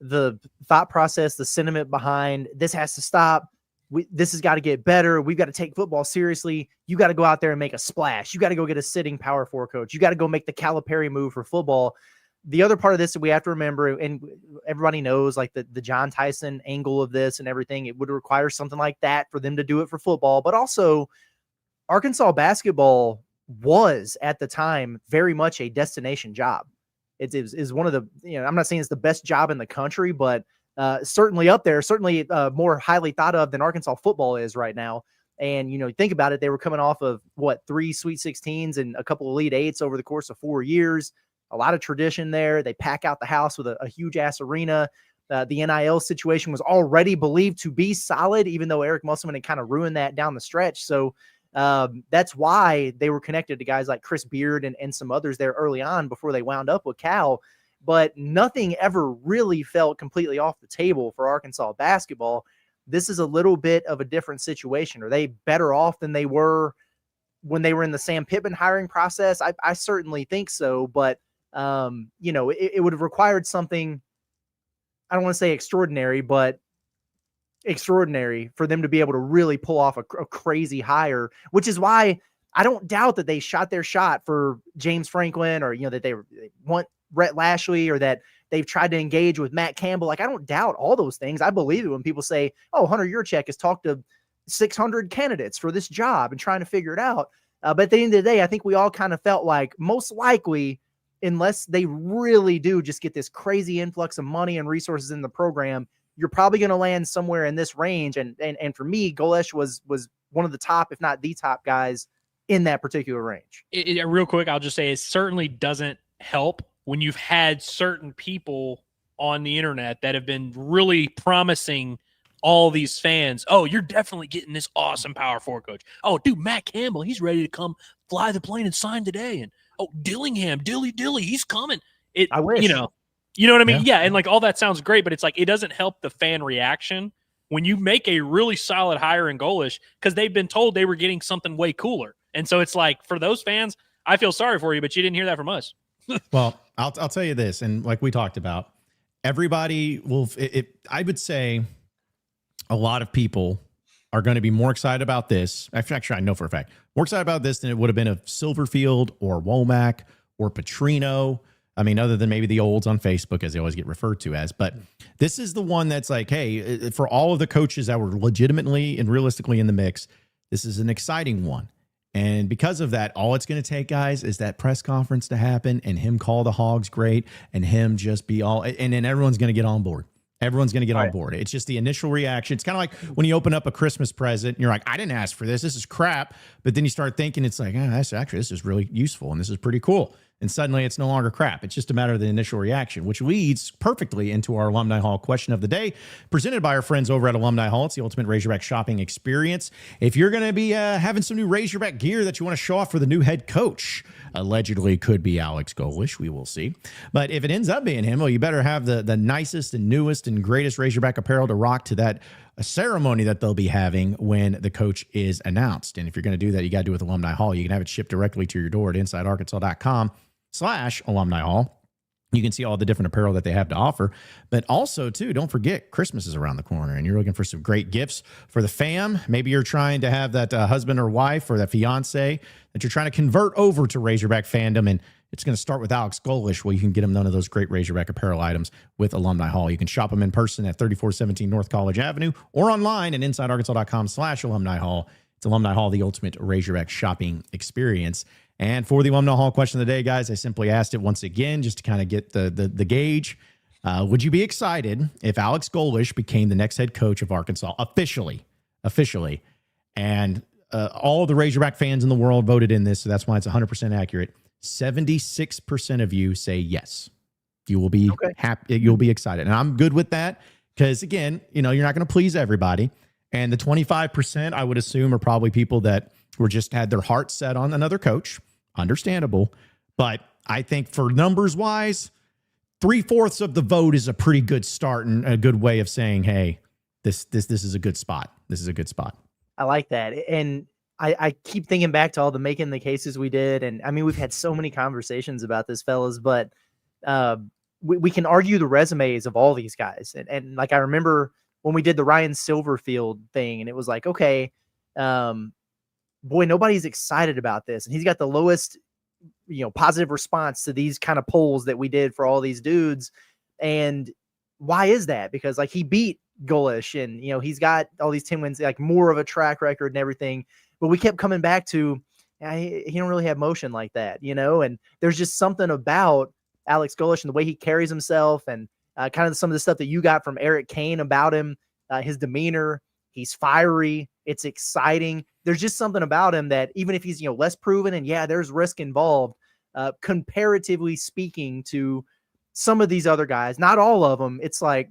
the thought process, the sentiment behind this has to stop. This has got to get better. We've got to take football seriously. You got to go out there and make a splash. You got to go get a sitting Power 4 coach. You got to go make the Calipari move for football. The other part of this that we have to remember, and everybody knows, like the John Tyson angle of this and everything, it would require something like that for them to do it for football. But also, Arkansas basketball was at the time very much a destination job. It is one of the, I'm not saying it's the best job in the country, but certainly up there, certainly more highly thought of than Arkansas football is right now. And, think about it, they were coming off of 3 Sweet 16s and a couple of Elite 8s over the course of 4 years. A lot of tradition there. They pack out the house with a huge ass arena. The NIL situation was already believed to be solid, even though Eric Musselman had kind of ruined that down the stretch. So that's why they were connected to guys like Chris Beard and some others there early on before they wound up with Cal. But nothing ever really felt completely off the table for Arkansas basketball. This is a little bit of a different situation. Are they better off than they were when they were in the Sam Pittman hiring process? I certainly think so. But, it would have required something, I don't want to say extraordinary, but extraordinary for them to be able to really pull off a crazy hire, which is why I don't doubt that they shot their shot for James Franklin, or, that they want Rhett Lashley, or that they've tried to engage with Matt Campbell. Like, I don't doubt all those things. I believe it when people say, oh, Hunter Yurchek has talked to 600 candidates for this job and trying to figure it out. But at the end of the day, I think we all kind of felt like most likely, unless they really do just get this crazy influx of money and resources in the program, you're probably going to land somewhere in this range. And for me, Golesh was one of the top, if not the top guys in that particular range. Real quick, I'll just say it certainly doesn't help when you've had certain people on the internet that have been really promising all these fans, oh, you're definitely getting this awesome Power 4 coach. Oh, dude, Matt Campbell, he's ready to come fly the plane and sign today. And oh, Dillingham, Dilly, he's coming. I wish. You know what I mean? Yeah. And like all that sounds great, but it's like it doesn't help the fan reaction when you make a really solid hire in Golesh, because they've been told they were getting something way cooler. And so it's like, for those fans, I feel sorry for you, but you didn't hear that from us. Well, I'll tell you this, and like we talked about, everybody will. I would say a lot of people are going to be more excited about this. Actually, I know for a fact, more excited about this than it would have been of Silverfield or Womack or Petrino. I mean, other than maybe the olds on Facebook, as they always get referred to as. But this is the one that's like, hey, for all of the coaches that were legitimately and realistically in the mix, this is an exciting one. And because of that, all it's going to take, guys, is that press conference to happen and him call the Hogs great and him just be all, and then everyone's going to get on board. Everyone's going to get on board. It's just the initial reaction. It's kind of like when you open up a Christmas present and you're like, I didn't ask for this. This is crap. But then you start thinking, it's like, this is really useful and this is pretty cool. And suddenly it's no longer crap. It's just a matter of the initial reaction, which leads perfectly into our Alumni Hall question of the day, presented by our friends over at Alumni Hall. It's the ultimate Razorback shopping experience. If you're going to be having some new Razorback gear that you want to show off for the new head coach, allegedly could be Alex Golesh, we will see. But if it ends up being him, well, you better have the nicest and newest and greatest Razorback apparel to rock to that a ceremony that they'll be having when the coach is announced. And if you're going to do that, you got to do it with Alumni Hall. You can have it shipped directly to your door at insidearkansas.com/alumni hall. You can see all the different apparel that they have to offer. But also, too, don't forget, Christmas is around the corner, and you're looking for some great gifts for the fam. Maybe you're trying to have that husband or wife or that fiance that you're trying to convert over to Razorback fandom, and it's going to start with Alex Golesh. Well, you can get him none of those great Razorback apparel items with Alumni Hall. You can shop them in person at 3417 North College Avenue or online at insidearkansas.com/alumni hall. It's Alumni Hall, the ultimate Razorback shopping experience. And for the Alumni Hall question of the day, guys, I simply asked it once again just to kind of get the gauge. Would you be excited if Alex Golesh became the next head coach of Arkansas officially? And all the Razorback fans in the world voted in this, so that's why it's 100% accurate. 76% of you say yes. You will be happy. You'll be excited. And I'm good with that because, again, you're not going to please everybody. And the 25%, I would assume, are probably people that were just had their heart set on another coach. Understandable. But I think for numbers wise, 3/4 of the vote is a pretty good start and a good way of saying, hey, this is a good spot. This is a good spot. I like that. And I keep thinking back to all the making the cases we did. And I mean, we've had so many conversations about this, fellas, but we can argue the resumes of all these guys. And like, I remember when we did the Ryan Silverfield thing, and it was like, okay, boy, nobody's excited about this. And he's got the lowest, positive response to these kind of polls that we did for all these dudes. And why is that? Because like he beat Golesh and, he's got all these 10 wins, like more of a track record and everything. But we kept coming back to, he don't really have motion like that, and there's just something about Alex Golesh and the way he carries himself and kind of some of the stuff that you got from Eric Kane about him, his demeanor. He's fiery. It's exciting. There's just something about him that even if he's, less proven and yeah, there's risk involved, comparatively speaking to some of these other guys, not all of them. It's like,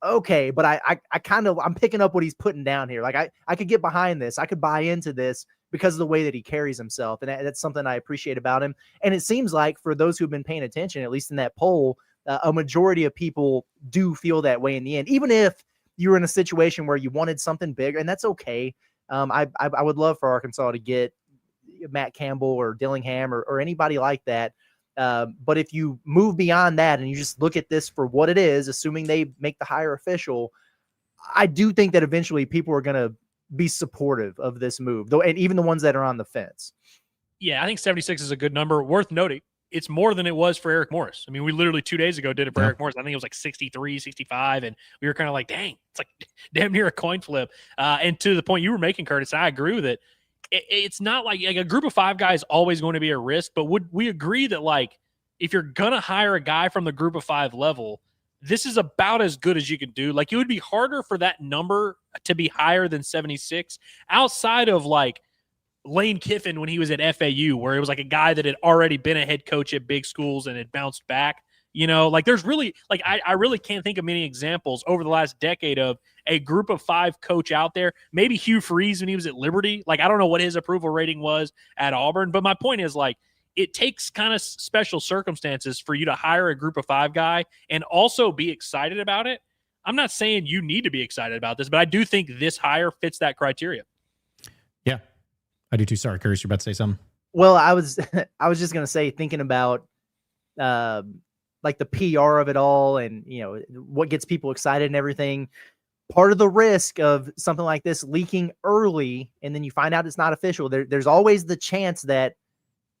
okay, but I'm picking up what he's putting down here. Like I could get behind this. I could buy into this because of the way that he carries himself. And that's something I appreciate about him. And it seems like for those who've been paying attention, at least in that poll, a majority of people do feel that way in the end, even if you're in a situation where you wanted something bigger, and that's okay. I would love for Arkansas to get Matt Campbell or Dillingham or anybody like that. But if you move beyond that and you just look at this for what it is, assuming they make the hire official, I do think that eventually people are going to be supportive of this move, though, and even the ones that are on the fence. Yeah, I think 76 is a good number. Worth noting, it's more than it was for Eric Morris. I mean, we literally 2 days ago did it for Eric Morris. I think it was like 63, 65, and we were kind of like, dang, it's like damn near a coin flip. And to the point you were making, Curtis, I agree with it. It's not like a group of 5 guys always going to be a risk, but would we agree that like if you're going to hire a guy from the group of 5 level, this is about as good as you could do. Like it would be harder for that number to be higher than 76 outside of like Lane Kiffin when he was at FAU, where it was like a guy that had already been a head coach at big schools and had bounced back. Like there's really like I really can't think of many examples over the last decade of a group of 5 coach out there. Maybe Hugh Freeze when he was at Liberty. Like I don't know what his approval rating was at Auburn, but my point is like it takes kind of special circumstances for you to hire a group of 5 guy and also be excited about it. I'm not saying you need to be excited about this, but I do think this hire fits that criteria. Yeah, I do too. Sorry, Curtis, you're about to say something. Well, I was just going to say, thinking about like the PR of it all and, what gets people excited and everything. Part of the risk of something like this leaking early and then you find out it's not official, there's always the chance that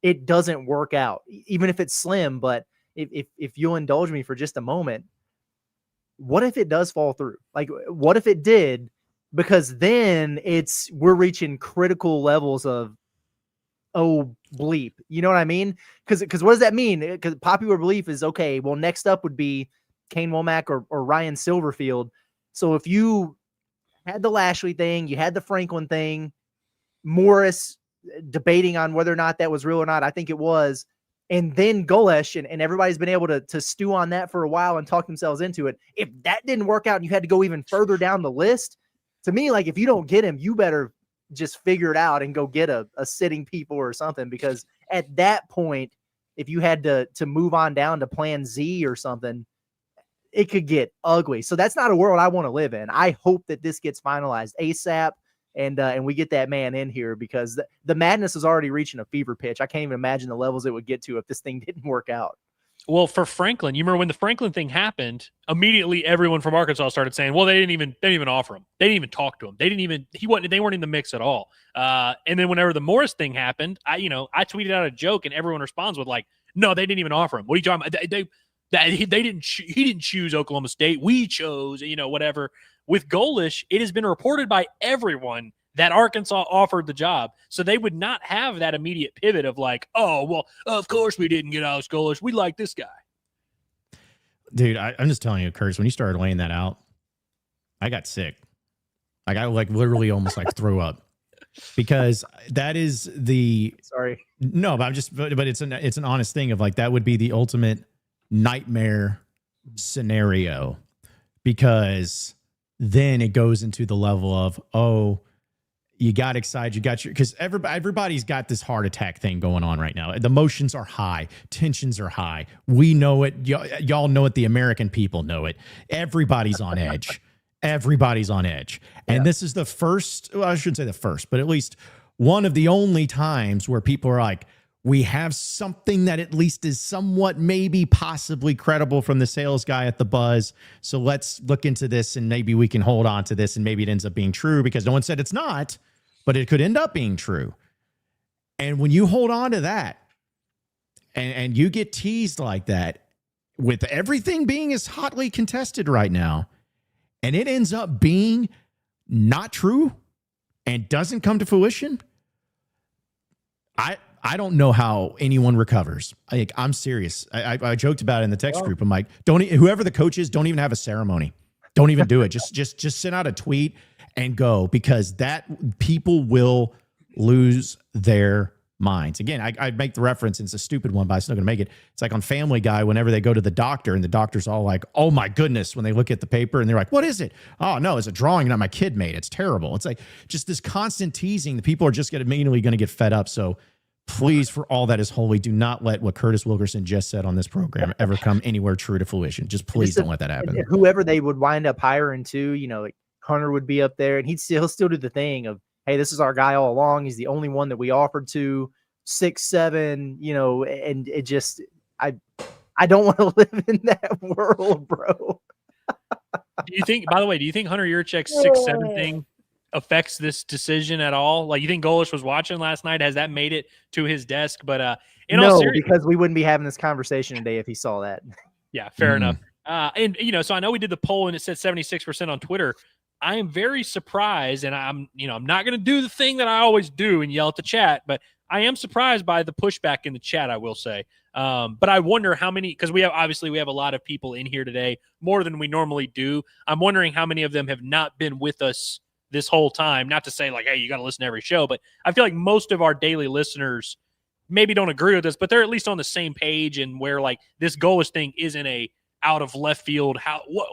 it doesn't work out, even if it's slim. But if you'll indulge me for just a moment, what if it does fall through? Like, what if it did? Because then we're reaching critical levels of, oh, bleep. You know what I mean? Because what does that mean? Because popular belief is, okay, well, next up would be Kane Womack or Ryan Silverfield. So if you had the Lashley thing, you had the Franklin thing, Morris debating on whether or not that was real or not, I think it was, and then Golesh, and everybody's been able to stew on that for a while and talk themselves into it. If that didn't work out and you had to go even further down the list, to me, like if you don't get him, you better just figure it out and go get a sitting people or something, because at that point, if you had to move on down to plan Z or something, it could get ugly. So that's not a world I want to live in. I hope that this gets finalized ASAP and we get that man in here, because the madness is already reaching a fever pitch. I can't even imagine the levels it would get to if this thing didn't work out. Well, for Franklin, you remember when the Franklin thing happened, immediately everyone from Arkansas started saying, well, they didn't even offer him. They didn't even talk to him. They weren't in the mix at all. And then whenever the Morris thing happened, I tweeted out a joke and everyone responds with like, no, they didn't even offer him. What are you talking about? He didn't choose Oklahoma State. We chose, whatever. With Golesh, it has been reported by everyone that Arkansas offered the job. So they would not have that immediate pivot of like, oh, well, of course we didn't get Alex Golesh. We like this guy. Dude, I'm just telling you, Curtis, when you started laying that out, I got sick. I got like literally almost like threw up, because that is sorry. No, but but it's an honest thing of like, that would be the ultimate nightmare scenario, because then it goes into the level of, oh, you got excited. You got because everybody's got this heart attack thing going on right now. The emotions are high. Tensions are high. We know it. Y'all know it. The American people know it. Everybody's on edge. Everybody's on edge. And this is the first, well, I shouldn't say the first, but at least one of the only times where people are like, we have something that at least is somewhat maybe possibly credible from the sales guy at the Buzz. So let's look into this and maybe we can hold on to this and maybe it ends up being true, because no one said it's not, but it could end up being true. And when you hold on to that and you get teased like that, with everything being as hotly contested right now, and it ends up being not true and doesn't come to fruition, I don't know how anyone recovers. I'm serious. I joked about it in the text group. I'm like, whoever the coach is, don't even have a ceremony. Don't even do it. Just send out a tweet and go, because that people will lose their minds. Again, I make the reference, and it's a stupid one, but I'm still going to make it. It's like on Family Guy, whenever they go to the doctor and the doctor's all like, oh my goodness, when they look at the paper and they're like, what is it? Oh no, it's a drawing that my kid made. It's terrible. It's like just this constant teasing. The people are just immediately going to get fed up. So please, for all that is holy, do not let what Curtis Wilkerson just said on this program ever come anywhere true to fruition. Just please don't let that happen. Whoever they would wind up hiring too, like Hunter would be up there, and he'll still do the thing of, hey, this is our guy all along. He's the only one that we offered to 6'7", and it just, I don't want to live in that world, bro. Do you think Hunter Yurachek's 6'7" thing affects this decision at all? Like, you think Golesh was watching last night? Has that made it to his desk? But no, because we wouldn't be having this conversation today if he saw that. Yeah, fair enough. And so I know we did the poll and it said 76% on Twitter. I am very surprised, and I'm not going to do the thing that I always do and yell at the chat, but I am surprised by the pushback in the chat, I will say. But I wonder how many, because we have a lot of people in here today, more than we normally do. I'm wondering how many of them have not been with us this whole time. Not to say like, hey, you got to listen to every show, but I feel like most of our daily listeners maybe don't agree with us, but they're at least on the same page, and where like this Golesh thing isn't a out of left field.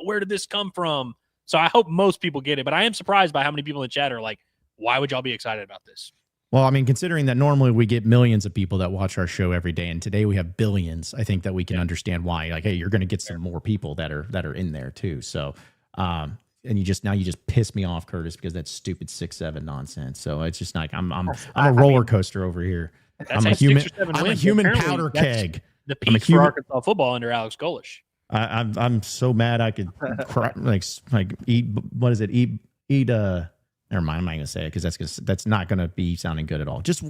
Where did this come from? So I hope most people get it, but I am surprised by how many people in the chat are like, why would y'all be excited about this? Well, I mean, considering that normally we get millions of people that watch our show every day, and today we have billions, I think that we can understand why. Like, hey, you're going to get some more people that are in there too. So, and you just piss me off, Curtis, because that's stupid 6'7" nonsense. So it's just like I'm a roller coaster over here. I'm a human powder keg. The peak for Arkansas football under Alex Golesh. I'm so mad I could cry, like eat. What is it? Eat. Never mind. I'm not going to say it because that's not going to be sounding good at all. Just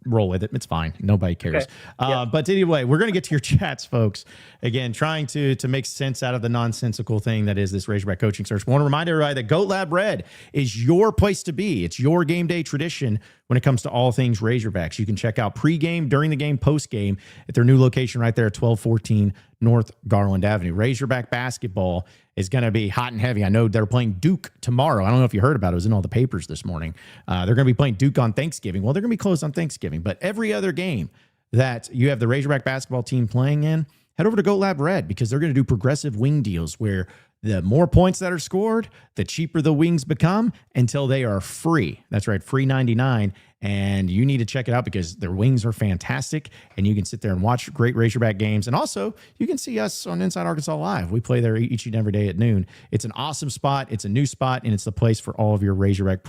roll with it. It's fine. Nobody cares. Okay. But anyway, we're going to get to your chats, folks. Again, trying to make sense out of the nonsensical thing that is this Razorback coaching search. I want to remind everybody that Goat Lab Red is your place to be. It's your game day tradition when it comes to all things Razorbacks. You can check out pregame, during the game, postgame at their new location right there at 1214 North Garland Avenue. Razorback basketball is going to be hot and heavy. I know they're playing Duke tomorrow. I don't know if you heard about it. It was in all the papers this morning. They're going to be playing Duke on Thanksgiving. Well, they're going to be closed on Thanksgiving. But every other game that you have the Razorback basketball team playing in, head over to Goat Lab Red, because they're going to do progressive wing deals where the more points that are scored, the cheaper the wings become until they are free. That's right, free 99. and you need to check it out because their wings are fantastic, and you can sit there and watch great Razorback games. And also, you can see us on Inside Arkansas Live. We play there each and every day at noon. It's an awesome spot. It's a new spot, and it's the place for all of your Razorback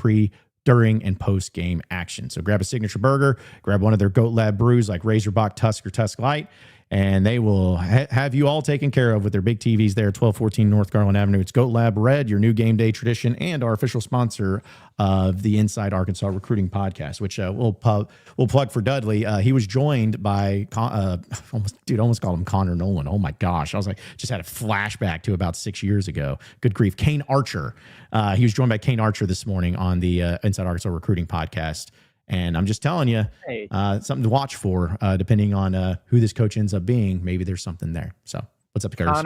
during, and post-game action. So grab a signature burger, grab one of their Goat Lab brews like Razorback Tusk or Tusk Light, and they will have you all taken care of with their big TVs there, 1214 North Garland Avenue. It's Goat Lab Red, your new game day tradition, and our official sponsor of the Inside Arkansas Recruiting Podcast, which we'll plug for Dudley. He was joined by, almost called him Connor Nolan. Oh my gosh. I was like, just had a flashback to about 6 years ago. Good grief. Kane Archer. He was joined by Kane Archer this morning on the Inside Arkansas Recruiting Podcast. And I'm just telling you, something to watch for, depending on who this coach ends up being. Maybe there's something there. So what's up, Curtis?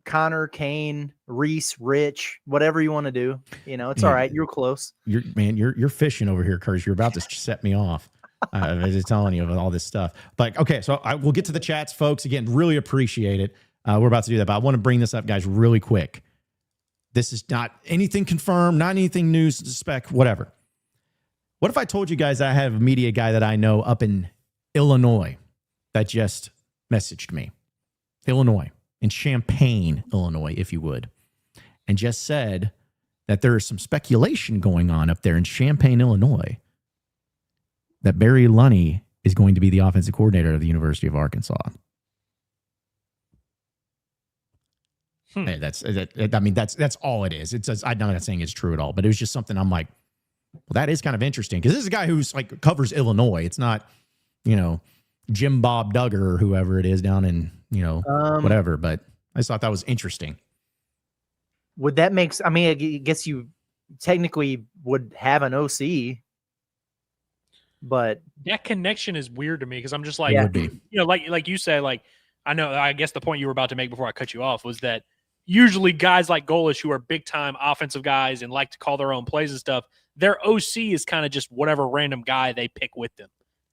Connor, Kane, Reese, Rich, whatever you want to do. It's all right. You're close. You're fishing over here, Curtis. You're about to set me off. I'm just telling you about all this stuff. But okay, so we'll get to the chats, folks. Again, really appreciate it. We're about to do that, but I want to bring this up, guys, really quick. This is not anything confirmed, not anything news, spec, whatever. What if I told you guys I have a media guy that I know up in Illinois that just messaged me? Illinois, in Champaign, Illinois, if you would, and just said that there is some speculation going on up there in Champaign, Illinois, that Barry Lunny is going to be the offensive coordinator of the University of Arkansas. Hey, that's all it is. It's just, I'm not saying it's true at all, but it was just something I'm like, well, that is kind of interesting because this is a guy who's like covers Illinois. It's not, Jim Bob Duggar or whoever it is down in, whatever. But I just thought that was interesting. Would that make? I mean, I guess you technically would have an OC, but that connection is weird to me because I'm just like, would be. Like you said, like I guess the point you were about to make before I cut you off was that usually guys like Golesh who are big time offensive guys and like to call their own plays and stuff, their OC is kind of just whatever random guy they pick with them.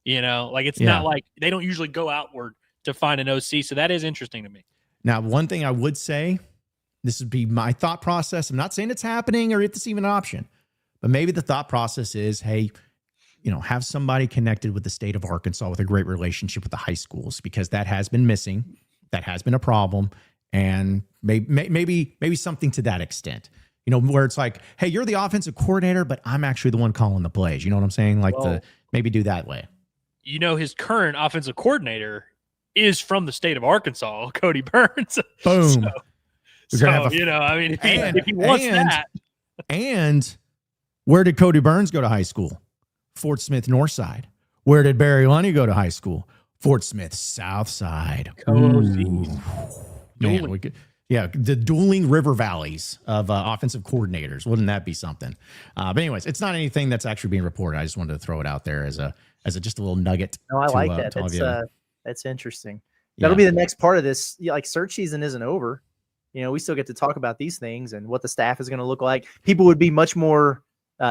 It's not like they don't usually go outward to find an OC. So that is interesting to me. Now, one thing I would say, this would be my thought process. I'm not saying it's happening or if it's even an option, but maybe the thought process is, hey, have somebody connected with the state of Arkansas with a great relationship with the high schools, because that has been missing. That has been a problem. And maybe something to that extent, where it's like, hey, you're the offensive coordinator, but I'm actually the one calling the plays. You know what I'm saying? Like maybe do that way. His current offensive coordinator is from the state of Arkansas, Cody Burns. Boom. If he wants that. And where did Cody Burns go to high school? Fort Smith Northside. Where did Barry Lunny go to high school? Fort Smith Southside. Man, we could, the dueling river valleys of offensive coordinators. Wouldn't that be something? But anyways, it's not anything that's actually being reported. I just wanted to throw it out there as just a little nugget. No, I like that. That's interesting. That'll be the next part of this. Like, search season isn't over. We still get to talk about these things and what the staff is going to look like. People would be much more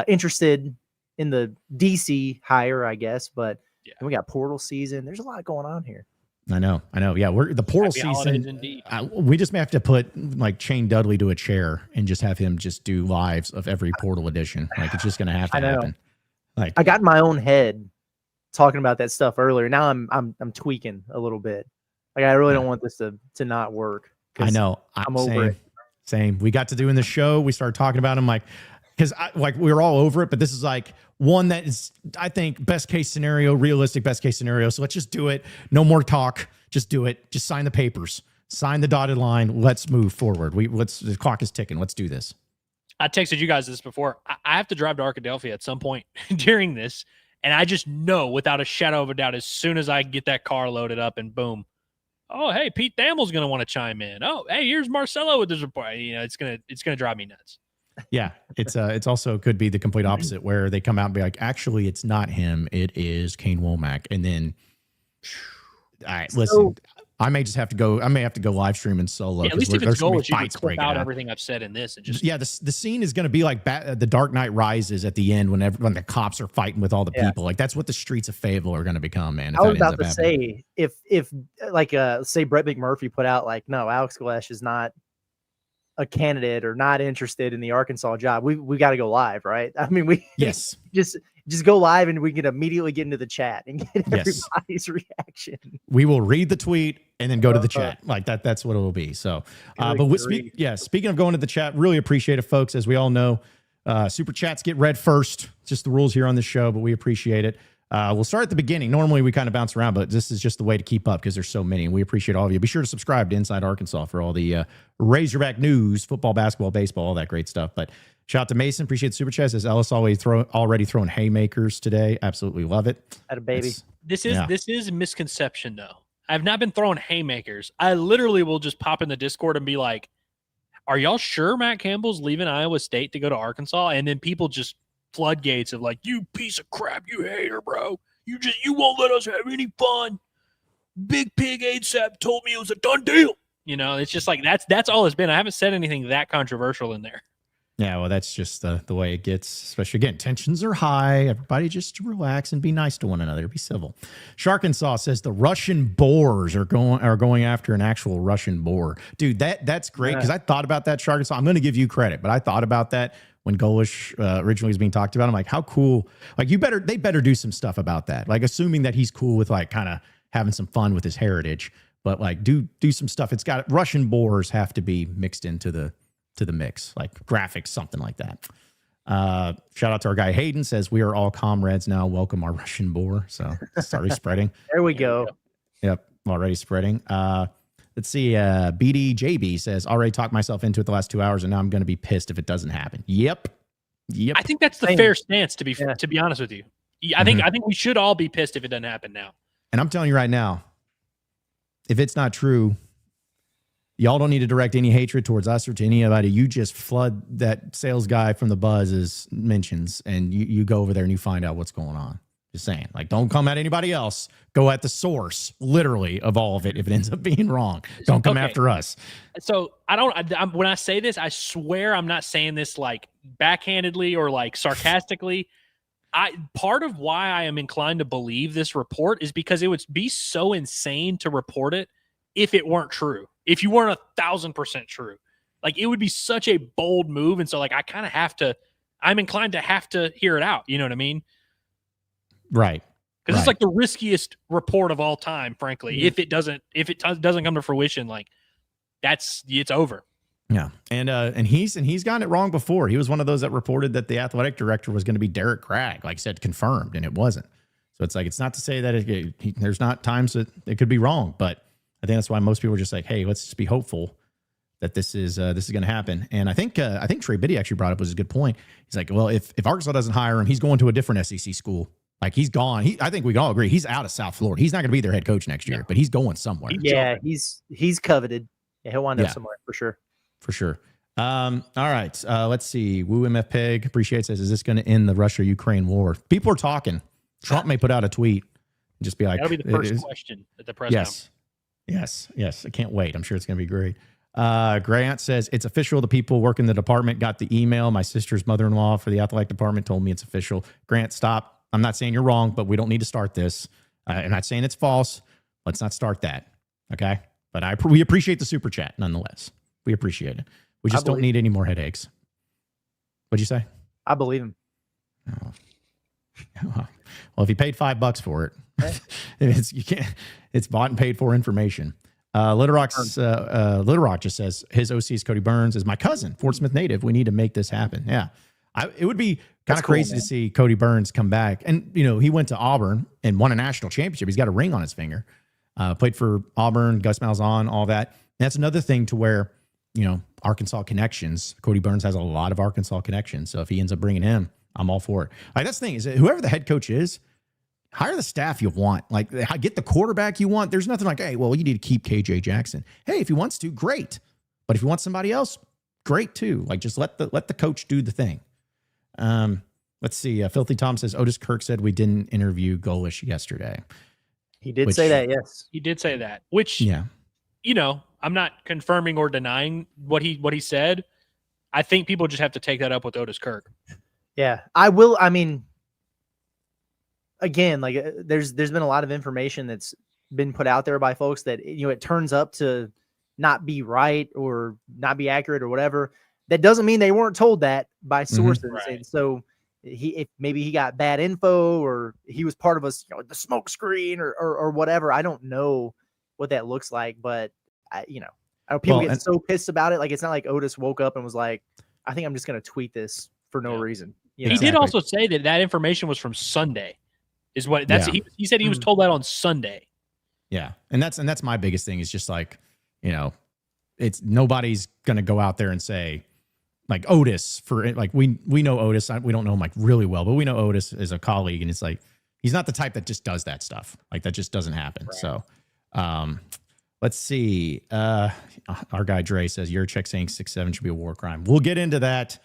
interested in the DC hire, I guess. But we got portal season. There's a lot going on here. I know. Yeah, we're the portal season. We just may have to put like Shane Dudley to a chair and just have him just do lives of every portal edition. Like, it's just going to have to happen. Like, I got in my own head talking about that stuff earlier. Now I'm tweaking a little bit. Like, I really don't want this to not work. I know. I'm over it. Same. We got to doing the show. We started talking about him because we were all over it, but this is like one that is, I think, best case scenario, realistic best case scenario. So let's just do it. No more talk. Just do it. Just sign the papers. Sign the dotted line. Let's move forward. The clock is ticking. Let's do this. I texted you guys this before. I have to drive to Arkadelphia at some point during this, and I just know without a shadow of a doubt, as soon as I get that car loaded up and boom, oh, hey, Pete Thamel's going to want to chime in. Oh, hey, here's Marcelo with this report. It's gonna drive me nuts. Yeah, it's also could be the complete opposite, where they come out and be like, actually, it's not him, it is Kane Womack, and then, all right, listen, I may have to go live stream and solo. Yeah, at least if it's Golesh, you can clip out everything I've said in this and just the scene is going to be like the Dark Knight Rises at the end when the cops are fighting with all the people. Like, that's what the streets of Fayetteville are going to become, man. I was about to say, if like say Brett McMurphy put out like, no, Alex Golesh is not a candidate or not interested in the Arkansas job, we got to go live, right? I mean, yes, just just go live and we can immediately get into the chat and get Yes. everybody's reaction. We will read the tweet and then go to the chat like that. That's what it will be. So, speaking of going to the chat, really appreciate it, folks. As we all know, super chats get read first. It's just the rules here on the show, but we appreciate it. We'll start at the beginning. Normally we kind of bounce around, but this is just the way to keep up because there's so many. And we appreciate all of you. Be sure to subscribe to Inside Arkansas for all the Razorback news, football, basketball, baseball, all that great stuff. But shout out to Mason. Appreciate the super chat. Says Ellis already throwing haymakers today. Absolutely love it. Had a baby. This is a misconception though. I've not been throwing haymakers. I literally will just pop in the Discord and be like, "Are y'all sure Matt Campbell's leaving Iowa State to go to Arkansas?" And then people just floodgates of like, "You piece of crap, you hater, bro. You won't let us have any fun. Big Pig ASAP told me it was a done deal." You know, it's just like that's all it's been. I haven't said anything that controversial in there. Yeah, well, that's just the way it gets. Especially again, tensions are high. Everybody just relax and be nice to one another. Be civil. Sharkansas says the Russian boars are going after an actual Russian boar. Dude, that's great because I thought about that, Sharkansas. I'm going to give you credit, but I thought about that when Golesh originally was being talked about. I'm like, how cool? Like, they better do some stuff about that. Like, assuming that he's cool with like kind of having some fun with his heritage, but like do some stuff. It's got Russian boars have to be mixed into the mix, like graphics, something like that. Shout out to our guy Hayden, says we are all comrades now. Welcome our Russian boar. So it's already spreading. There we go. Yep, already spreading. Let's see. BDJB says already talked myself into it the last 2 hours, and now I'm going to be pissed if it doesn't happen. Yep. I think that's the fair stance to be honest with you. I think we should all be pissed if it doesn't happen now. And I'm telling you right now, if it's not true, y'all don't need to direct any hatred towards us or to anybody. You just flood that sales guy from the Buzz's mentions, and you go over there and you find out what's going on. Just saying, like, don't come at anybody else. Go at the source, literally, of all of it. If it ends up being wrong, don't come after us. So when I say this, I swear I'm not saying this like backhandedly or like sarcastically. Part of why I am inclined to believe this report is because it would be so insane to report it if it weren't true. If you weren't 1,000% true, like it would be such a bold move. And so like, I'm inclined to have to hear it out. You know what I mean? Right. Because it's like the riskiest report of all time, frankly. Mm-hmm. If it doesn't come to fruition, like it's over. Yeah. And he's gotten it wrong before. He was one of those that reported that the athletic director was going to be Derek Cragg, like said, confirmed, and it wasn't. So it's like, it's not to say that there's not times that it could be wrong, but I think that's why most people are just like, hey, let's just be hopeful that this is going to happen. And I think Trey Biddy actually brought up was a good point. He's like, well, if Arkansas doesn't hire him, he's going to a different SEC school. Like he's gone. I think we can all agree he's out of South Florida. He's not going to be their head coach next year, but he's going somewhere. Yeah, he's coveted. Yeah, he'll wind up somewhere for sure. For sure. All right. Let's see. Woo MF Peg appreciates says, is this going to end the Russia-Ukraine war? People are talking. Trump may put out a tweet and just be like, that'll be the first question at the press conference. Yes. I can't wait. I'm sure it's going to be great. Grant says it's official. The people working the department got the email. My sister's mother-in-law for the athletic department told me it's official. Grant, stop. I'm not saying you're wrong, but we don't need to start this. I'm not saying it's false. Let's not start that. Okay. But we appreciate the super chat nonetheless. We appreciate it. We just don't need any more headaches. What'd you say? I believe him. Oh. Well, if he paid $5 for it, it's bought and paid for information. Little Rock just says his OC is Cody Burns, is my cousin, Fort Smith native. We need to make this happen. Yeah. It would be kind of crazy to see Cody Burns come back. And, he went to Auburn and won a national championship. He's got a ring on his finger. Played for Auburn, Gus Malzahn, all that. And that's another thing to where, Arkansas connections. Cody Burns has a lot of Arkansas connections. So if he ends up bringing him, I'm all for it. Like, that's the thing is that whoever the head coach is, hire the staff you want. Like, get the quarterback you want. There's nothing like, hey, well, you need to keep KJ Jackson. Hey, if he wants to, great. But if you want somebody else, great too. Like, just let the coach do the thing. Let's see. Filthy Tom says Otis Kirk said we didn't interview Golesh yesterday. He did say that. Yes, he did say that. Which, I'm not confirming or denying what he said. I think people just have to take that up with Otis Kirk. Yeah, I will. I mean, again, like there's been a lot of information that's been put out there by folks that it turns up to not be right or not be accurate or whatever. That doesn't mean they weren't told that by sources. Right. And so, if maybe he got bad info or he was part of us, the smoke screen or whatever. I don't know what that looks like, but people get so pissed about it. Like, it's not like Otis woke up and was like, I think I'm just going to tweet this for no reason. He did also say that information was from Sunday is what he said. He was told that on Sunday. Yeah. And that's my biggest thing is just like, it's nobody's going to go out there and say, like Otis we know Otis. We don't know him like really well, but we know Otis as a colleague, and it's like he's not the type that just does that stuff. Like that just doesn't happen. Right. So, let's see. Our guy Dre says Yurchek saying 6'7" should be a war crime. We'll get into that,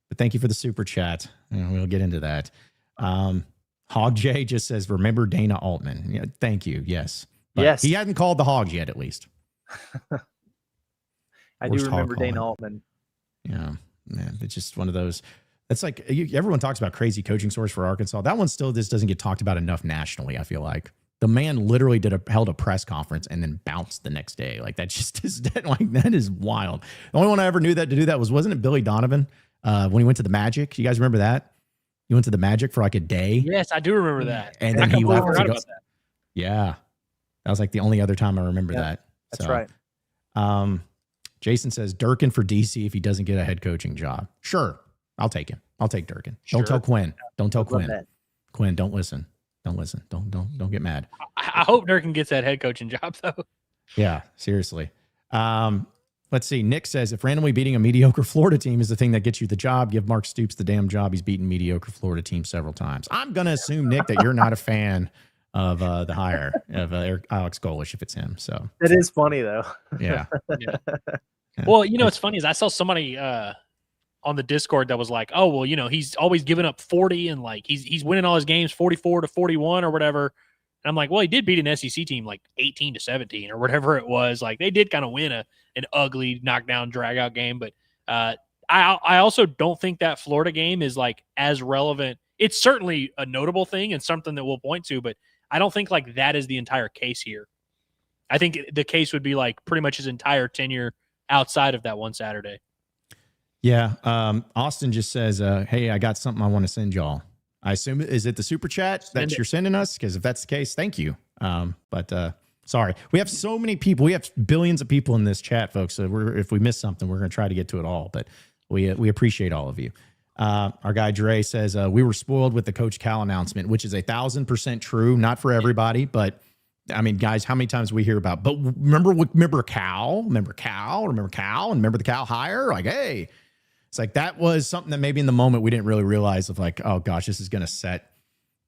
but thank you for the super chat. We'll get into that. Hog J just says remember Dana Altman. Yeah, thank you. Yes, but yes. He hadn't called the Hogs yet, at least. I do remember Dana Altman. Yeah. Man, it's just one of those. It's like everyone talks about crazy coaching source for Arkansas. That one still just doesn't get talked about enough nationally. I feel like the man literally held a press conference and then bounced the next day. Like that just is that is wild. The only one I ever knew that to do that wasn't it Billy Donovan when he went to the Magic? You guys remember that? He went to the Magic for like a day. Yes, I do remember that. And then he left to go. Yeah, that was like the only other time I remember that. That's right. Jason says Durkin for DC if he doesn't get a head coaching job. Sure. I'll take him. I'll take Durkin. Sure. Don't tell Quinn. Don't tell Quinn. That. Quinn, don't listen. Don't listen. Don't get mad. I hope Durkin gets that head coaching job though. Yeah, seriously. Let's see. Nick says if randomly beating a mediocre Florida team is the thing that gets you the job, give Mark Stoops the damn job. He's beaten mediocre Florida teams several times. I'm going to assume, Nick, that you're not a fan of the hire of Alex Golesh if it's him. So it is funny though. Yeah. Well, what's funny is I saw somebody on the Discord that was like, oh, well, he's always giving up 40 and like he's winning all his games 44-41 or whatever. And I'm like, well, he did beat an SEC team like 18-17 or whatever it was. Like they did kind of win an ugly knockdown drag out game. But I also don't think that Florida game is like as relevant. It's certainly a notable thing and something that we'll point to, but I don't think like that is the entire case here. I think the case would be like pretty much his entire tenure outside of that one Saturday. Yeah. Austin just says, hey, I got something I want to send y'all. I assume, is it the super chat that you're sending us? Because if that's the case, thank you. But sorry, we have so many people. We have billions of people in this chat, folks. So if we miss something, we're going to try to get to it all. But we appreciate all of you. Our guy Dre says, we were spoiled with the Coach Cal announcement, which is 1,000% true. Not for everybody, but I mean, guys, how many times we hear about, but remember Cal, and remember the Cal hire? Like, hey, it's like, that was something that maybe in the moment we didn't really realize of like, oh gosh, this is going to set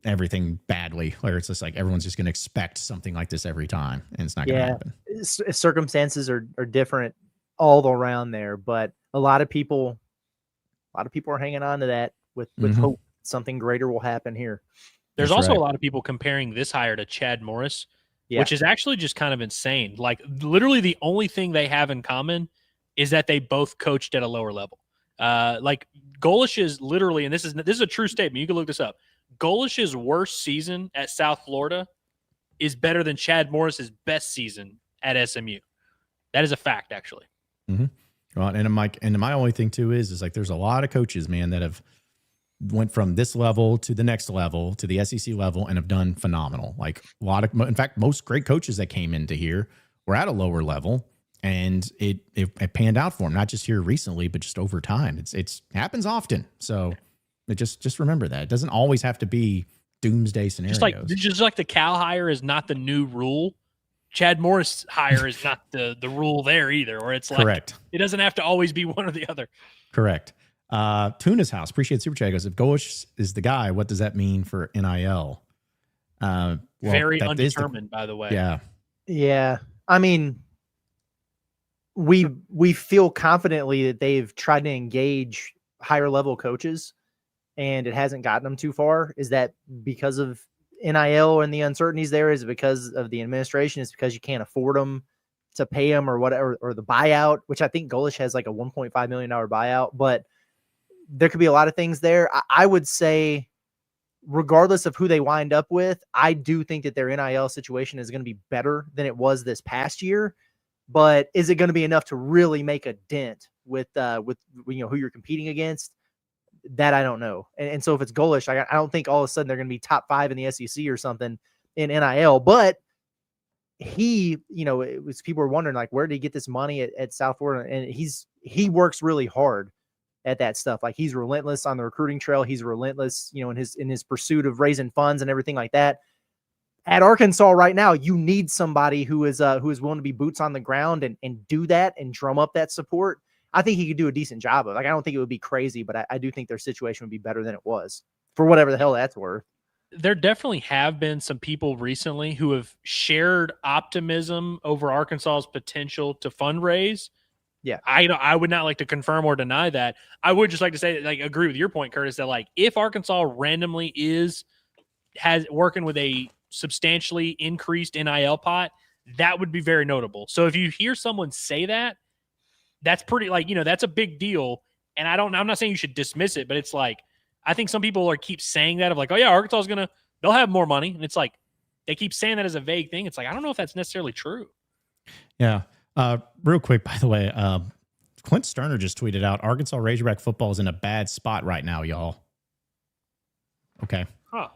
everything badly. Or it's just like, everyone's just going to expect something like this every time. And it's not going to happen. Circumstances are different all around there, but a lot of people are hanging on to that with hope something greater will happen here. There's also a lot of people comparing this hire to Chad Morris, which is actually just kind of insane. Like literally the only thing they have in common is that they both coached at a lower level. Like Golesh is literally, and this is a true statement. You can look this up. Golesh's worst season at South Florida is better than Chad Morris's best season at SMU. That is a fact, actually. Mm-hmm. Well, and my only thing too is like there's a lot of coaches, man, that have went from this level to the next level to the SEC level and have done phenomenal. Like in fact, most great coaches that came into here were at a lower level, and it panned out for them. Not just here recently, but just over time. It's happens often. So just remember that it doesn't always have to be doomsday scenarios. Just like the Cal hire is not the new rule. Chad Morris hire is not the rule there either, or it's like, correct. It doesn't have to always be one or the other. Correct. Tuna's house. Appreciate Super Chat. Goes, if Golesh is the guy, what does that mean for NIL? Very undetermined, by the way. Yeah. Yeah. I mean, we feel confidently that they've tried to engage higher level coaches and it hasn't gotten them too far. Is that because of NIL and the uncertainties there? Is it because of the administration? Is it because you can't afford them to pay them or whatever, or the buyout, which I think Golesh has like a $1.5 million buyout, but there could be a lot of things there. I would say, regardless of who they wind up with, I do think that their NIL situation is going to be better than it was this past year. But is it going to be enough to really make a dent with who you're competing against? that I don't know. And so if it's Golesh, I don't think all of a sudden they're going to be top 5 in the SEC or something in NIL. But he, it was, people were wondering, like, where did he get this money at South Florida? And he works really hard at that stuff. Like, he's relentless on the recruiting trail. He's relentless, in his pursuit of raising funds and everything like that. At Arkansas right now, you need somebody who is willing to be boots on the ground and do that and drum up that support. I think he could do a decent job of it. Like, I don't think it would be crazy, but I do think their situation would be better than it was, for whatever the hell that's worth. There definitely have been some people recently who have shared optimism over Arkansas's potential to fundraise. Yeah. I would not like to confirm or deny that. I would just like to say, like, agree with your point, Curtis, that, like, if Arkansas randomly has working with a substantially increased NIL pot, that would be very notable. So if you hear someone say that, that's pretty, like, that's a big deal. And I'm not saying you should dismiss it, but it's like, I think some people keep saying that of like, oh yeah, Arkansas is they'll have more money. And it's like, they keep saying that as a vague thing. It's like, I don't know if that's necessarily true. Yeah. Real quick, by the way, Clint Sterner just tweeted out, Arkansas Razorback football is in a bad spot right now, y'all. Okay. Huh.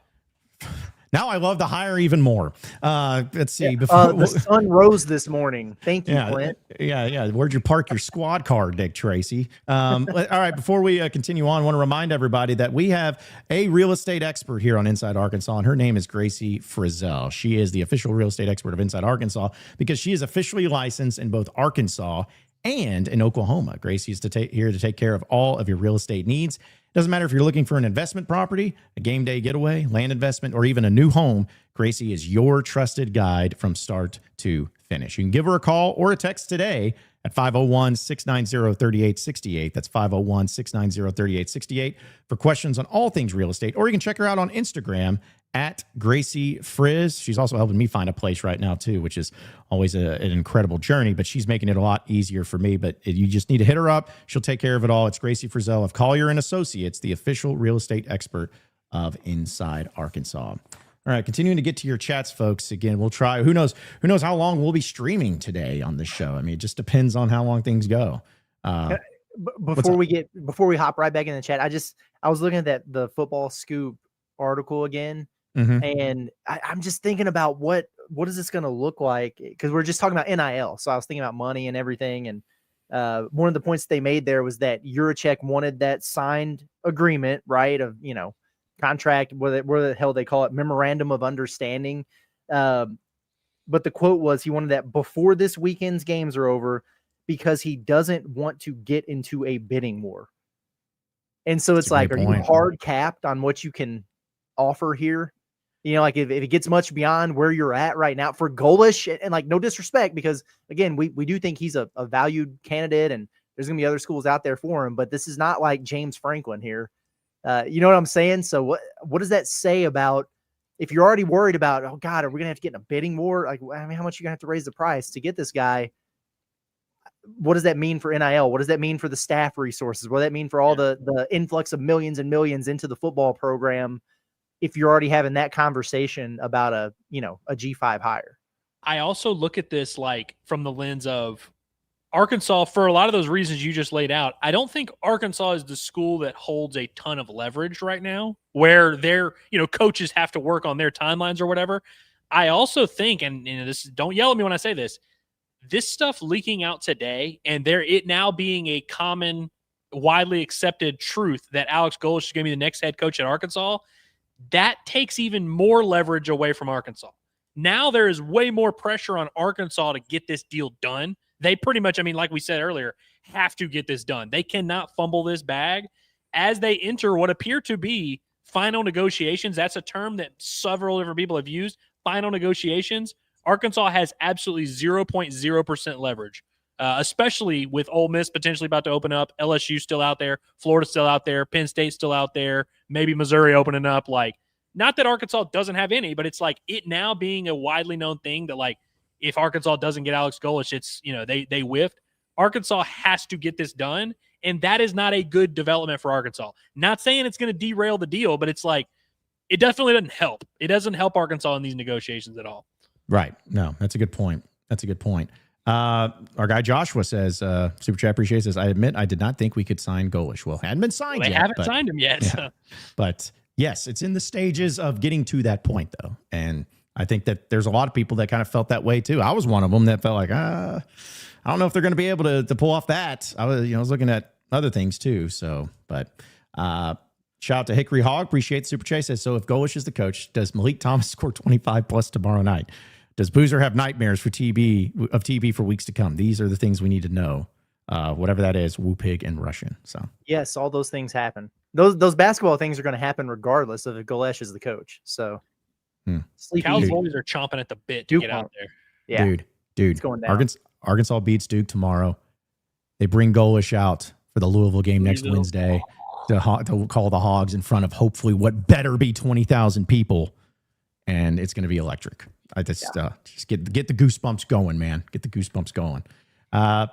Now I love the hire even more. Let's see. The sun rose this morning. Thank you, Clint. Yeah. Where'd you park your squad car, Dick Tracy? All right. Before we continue on, I want to remind everybody that we have a real estate expert here on Inside Arkansas, and her name is Gracie Frizzell. She is the official real estate expert of Inside Arkansas because she is officially licensed in both Arkansas and in Oklahoma. Gracie is here to take care of all of your real estate needs. Doesn't matter if you're looking for an investment property, a game day getaway, land investment, or even a new home, Gracie is your trusted guide from start to finish. You can give her a call or a text today at 501-690-3868. That's 501-690-3868 for questions on all things real estate. Or you can check her out on Instagram at Gracie Frizz. She's also helping me find a place right now too, which is always an incredible journey, but she's making it a lot easier for me. But you just need to hit her up. She'll take care of it all. It's Gracie Frizzell of Collier and Associates, the official real estate expert of Inside Arkansas. All right, continuing to get to your chats, folks. Again, we'll try. Who knows how long we'll be streaming today on this show. I mean, it just depends on how long things go. Before we hop right back in the chat, I was looking at the Football Scoop article again. Mm-hmm. And I'm just thinking about what is this going to look like? Because we're just talking about NIL. So I was thinking about money and everything. And one of the points they made there was that Jurecek wanted that signed agreement, right? Of, contract, where the hell they call it, memorandum of understanding. But the quote was he wanted that before this weekend's games are over because he doesn't want to get into a bidding war. And so it's like, are you hard capped on what you can offer here? Like if it gets much beyond where you're at right now for Golesh, and like, no disrespect, because again, we do think he's a valued candidate and there's gonna be other schools out there for him, but this is not like James Franklin here. You know what I'm saying? So what does that say about, if you're already worried about, oh God, are we gonna have to get in a bidding war? Like, I mean, how much are you gonna have to raise the price to get this guy? What does that mean for NIL? What does that mean for the staff resources? What does that mean for all the influx of millions and millions into the football program? If you're already having that conversation about a G5 hire. I also look at this like from the lens of Arkansas, for a lot of those reasons you just laid out. I don't think Arkansas is the school that holds a ton of leverage right now, where their coaches have to work on their timelines or whatever. I also think, and this, don't yell at me when I say this stuff leaking out today, and it now being a common, widely accepted truth that Alex Golesh is going to be the next head coach at Arkansas. That takes even more leverage away from Arkansas. Now there is way more pressure on Arkansas to get this deal done. They pretty much, like we said earlier, have to get this done. They cannot fumble this bag as they enter what appear to be final negotiations. That's a term that several different people have used. Final negotiations. Arkansas has absolutely 0.0% leverage, especially with Ole Miss potentially about to open up, LSU still out there, Florida still out there, Penn State still out there, maybe Missouri opening up. Like, not that Arkansas doesn't have any, but it's like it now being a widely known thing that, like, if Arkansas doesn't get Alex Golesh, it's, they whiffed. Arkansas has to get this done, and that is not a good development for Arkansas. Not saying it's going to derail the deal, but it's like it definitely doesn't help. It doesn't help Arkansas in these negotiations at all. Right. No, that's a good point. Our guy Joshua says, Super Chat appreciates this. I admit I did not think we could sign Golesh. Well, hadn't been signed They yet. haven't signed him yet. Yeah. But yes, it's in the stages of getting to that point, though. And I think that there's a lot of people that kind of felt that way, too. I was one of them that felt like, I don't know if they're going to be able to pull off that. I was looking at other things, too. So, but shout out to Hickory Hog. Appreciate the Super Chat. Says, so if Golesh is the coach, does Malik Thomas score 25 plus tomorrow night? Does Boozer have nightmares for TB for weeks to come? These are the things we need to know. Whatever that is, Woo Pig and Russian. So yes, all those things happen. Those basketball things are going to happen regardless of if Golesh is the coach. So Cowboys are chomping at the bit to get out there. Yeah, dude, it's going down. Arkansas beats Duke tomorrow. They bring Golesh out for the Louisville game next Wednesday to call the Hogs in front of hopefully what better be 20,000 people, and it's going to be electric. I just get the goosebumps going, man. Get the goosebumps going.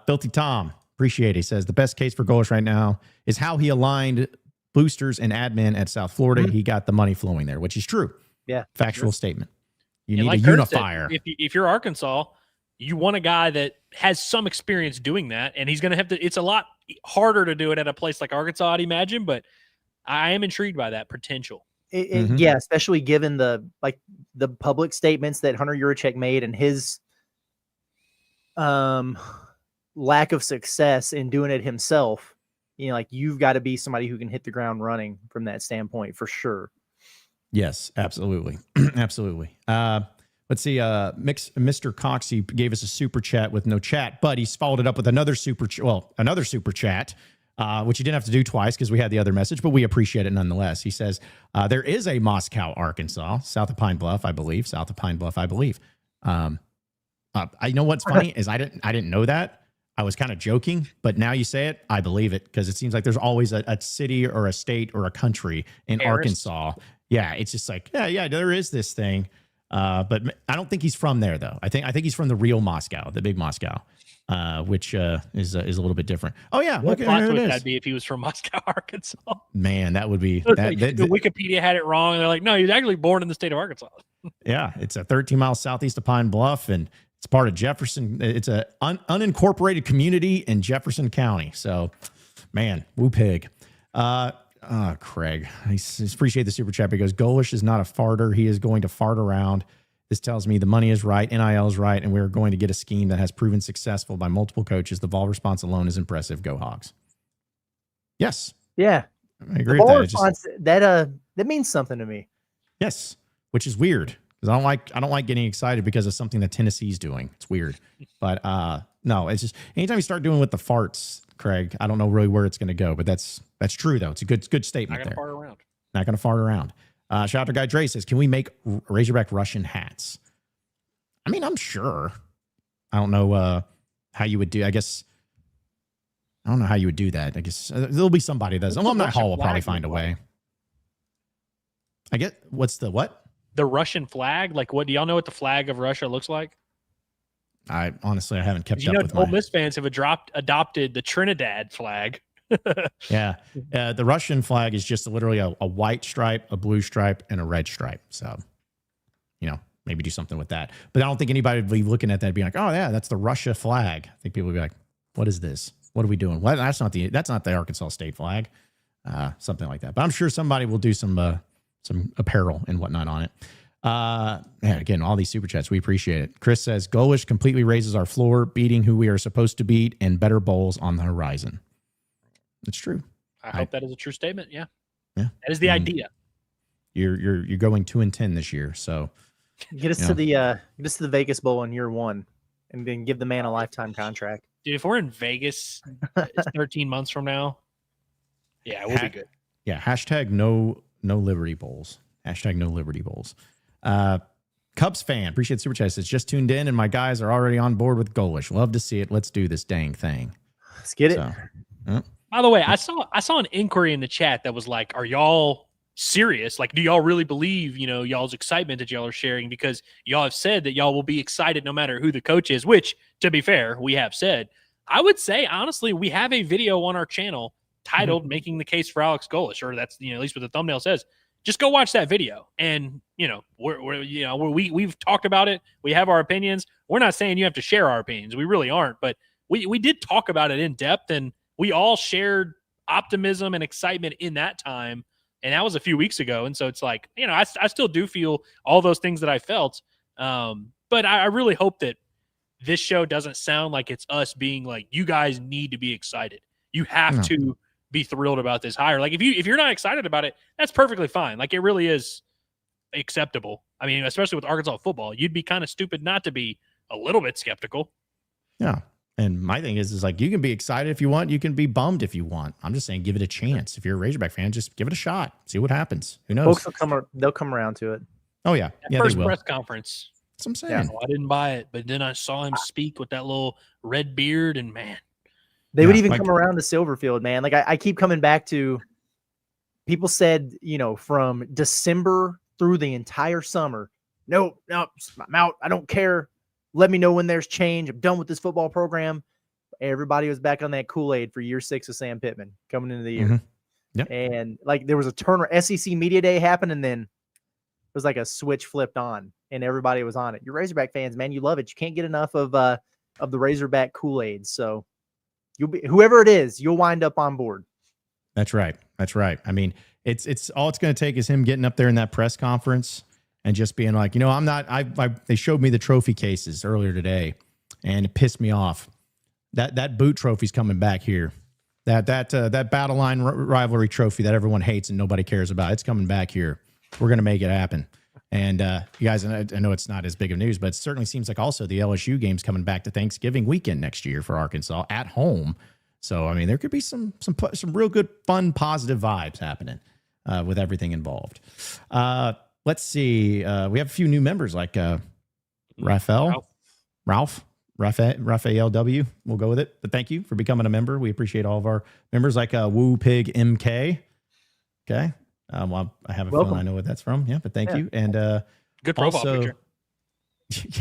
Filthy Tom, appreciate it. He says the best case for Golesh right now is how he aligned boosters and admin at South Florida. Mm-hmm. He got the money flowing there, which is true. Yeah, factual statement. You need a unifier. Said, if you're Arkansas, you want a guy that has some experience doing that, and he's going to have to. It's a lot harder to do it at a place like Arkansas, I'd imagine, but I am intrigued by that potential. Yeah, especially given the public statements that Hunter Yurachek made and his lack of success in doing it himself. You've got to be somebody who can hit the ground running from that standpoint for sure. Yes, absolutely. Absolutely. Let's see. Mr. Coxey gave us a super chat with no chat, but he's followed it up with another super chat. Which he didn't have to do twice because we had the other message, but we appreciate it nonetheless. He says, there is a Moscow, Arkansas, south of Pine Bluff, I believe. I know what's funny is I didn't know that. I was kind of joking, but now you say it, I believe it, because it seems like there's always a city or a state or a country in Arkansas. Yeah, it's just like, yeah, there is this thing. But I don't think he's from there, though. I think he's from the real Moscow, the big Moscow. Which is a little bit different. Oh yeah, what plot twist that'd be if he was from Moscow, Arkansas? Man, that would be. The Wikipedia had it wrong. They're like, no, he's actually born in the state of Arkansas. Yeah, it's a 13 miles southeast of Pine Bluff, and it's part of Jefferson. It's a unincorporated community in Jefferson County. So, man, Woo Pig. Craig, I appreciate the super chat. He goes, Golesh is not a farter. He is going to fart around. This tells me the money is right, NIL is right, and we're going to get a scheme that has proven successful by multiple coaches. The ball response alone is impressive. Go Hogs. Yes. Yeah. I agree with that. Response, that means something to me. Yes, which is weird because I don't like getting excited because of something that Tennessee's doing. It's weird. But no, it's just anytime you start doing with the farts, Craig, I don't know really where it's going to go, but that's true though. It's a good statement there. Not going to fart around. Shout out to Guy Dre says, can we make Razorback Russian hats? I mean, I'm sure. I don't know how you would do. I don't know how you would do that. I guess there'll be somebody that does. Alumni Hall will probably find a way. I get what's the what? The Russian flag. Like, what do y'all know what the flag of Russia looks like? I haven't kept up with Ole Miss fans have adopted the Trinidad flag. Yeah. The Russian flag is just literally a white stripe, a blue stripe, and a red stripe. So, maybe do something with that. But I don't think anybody would be looking at that and being like, oh, yeah, that's the Russia flag. I think people would be like, what is this? What are we doing? Well, that's not the Arkansas State flag. Something like that. But I'm sure somebody will do some apparel and whatnot on it. Again, all these super chats, we appreciate it. Chris says, Golesh completely raises our floor, beating who we are supposed to beat, and better bowls on the horizon. It's true. I hope that is a true statement. Yeah. That is the idea. You're going 2-10 this year, so get us to the Vegas Bowl in year 1, and then give the man a lifetime contract. Dude, if we're in Vegas 13 months from now, yeah, we'll be good. Yeah. Hashtag no Liberty Bowls. Hashtag no Liberty Bowls. Cubs fan, appreciate the super chat. Says just tuned in, and my guys are already on board with Golesh. Love to see it. Let's do this dang thing. Let's get it. By the way, I saw an inquiry in the chat that was like, are y'all serious? Like, do y'all really believe, y'all's excitement that y'all are sharing? Because y'all have said that y'all will be excited no matter who the coach is, which, to be fair, we have said. I would say, honestly, we have a video on our channel titled Making the Case for Alex Golesh, or that's, at least what the thumbnail says. just go watch that video. And, we've talked about it. We have our opinions. We're not saying you have to share our opinions. We really aren't. But we did talk about it in depth, and we all shared optimism and excitement in that time. And that was a few weeks ago. And so it's like, I still do feel all those things that I felt. But I really hope that this show doesn't sound like it's us being like, you guys need to be excited. You have to be thrilled about this hire. Like if you're not excited about it, that's perfectly fine. Like it really is acceptable. I mean, especially with Arkansas football, you'd be kind of stupid not to be a little bit skeptical. Yeah. And my thing is like, you can be excited if you want. You can be bummed if you want. I'm just saying, give it a chance. If you're a Razorback fan, just give it a shot. See what happens. Who knows? Folks they'll come around to it. Oh yeah. Yeah, first they will. press conference. That's what I'm saying. I didn't buy it, but then I saw him speak with that little red beard, and man, they would even come around to Silverfield, man. Like I keep coming back to, people said, from December through the entire summer, no, I'm out. I don't care. Let me know when there's change. I'm done with this football program. Everybody was back on that Kool-Aid for year 6 of Sam Pittman coming into the year. Mm-hmm. Yep. And like there was a turn, SEC Media Day happened, and then it was like a switch flipped on and everybody was on it. You're Razorback fans, man. You love it. You can't get enough of the Razorback Kool-Aid. So you'll be, whoever it is, you'll wind up on board. That's right. That's right. I mean, it's all it's going to take is him getting up there in that press conference and just being like, I'm not, they showed me the trophy cases earlier today and it pissed me off. That boot trophy's coming back here. That battle line rivalry trophy that everyone hates and nobody cares about. It's coming back here. We're going to make it happen. And you guys, I know it's not as big of news, but it certainly seems like also the LSU game's coming back to Thanksgiving weekend next year for Arkansas at home. So, I mean, there could be some real good, fun, positive vibes happening with everything involved. Let's see. We have a few new members like Ralph W. We'll go with it. But thank you for becoming a member. We appreciate all of our members like Woo Pig MK. Okay. Well, I have a feeling I know what that's from. Yeah, but thank you. And good profile picture.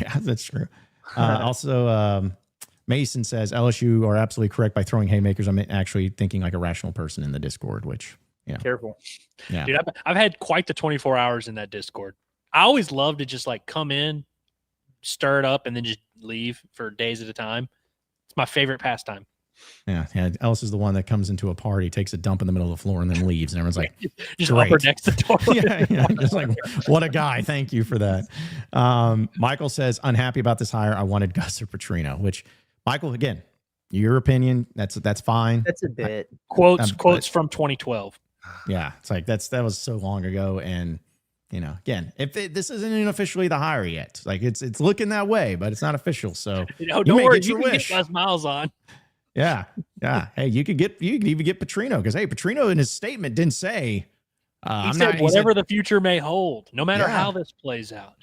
Yeah, that's true. Also, Mason says LSU are absolutely correct by throwing haymakers. I'm actually thinking like a rational person in the Discord, which, careful. Yeah. Dude, I've had quite the 24 hours in that Discord. I always love to just like come in, stir it up, and then just leave for days at a time. It's my favorite pastime. Yeah. Ellis is the one that comes into a party, takes a dump in the middle of the floor, and then leaves. And everyone's like, just upper decks the toilet. yeah. Just like, what a guy. Thank you for that. Michael says, unhappy about this hire. I wanted Gus or Petrino, which, Michael, again, your opinion, that's fine. That's a bit. Quotes from 2012. Yeah. It's like, that was so long ago. And, again, this isn't even officially the hire yet. Like it's looking that way, but it's not official. So don't worry, you can get Gus Miles on. Yeah. Hey, you could even get Petrino because Petrino in his statement didn't say he said whatever the future may hold, no matter how this plays out.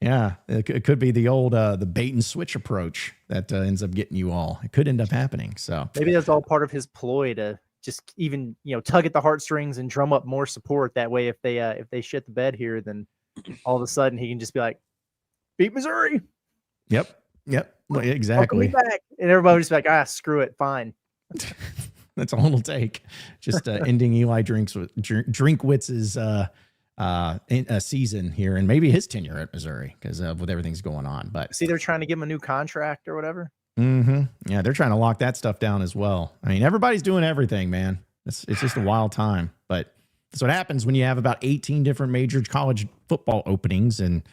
Yeah, it could be the old the bait and switch approach that ends up getting you all. It could end up happening. So maybe that's all part of his ploy to just even tug at the heartstrings and drum up more support. That way, if they shit the bed here, then all of a sudden he can just be like, beat Missouri. Yep. Well, exactly. Back. And everybody was like, screw it, fine. That's all it'll take. Just ending Eli Drinkwitz's season here, and maybe his tenure at Missouri because with everything's going on. But see, they're trying to give him a new contract or whatever. Mm-hmm. Yeah, they're trying to lock that stuff down as well. I mean, everybody's doing everything, man. It's just a wild time. But that's what happens when you have about 18 different major college football openings and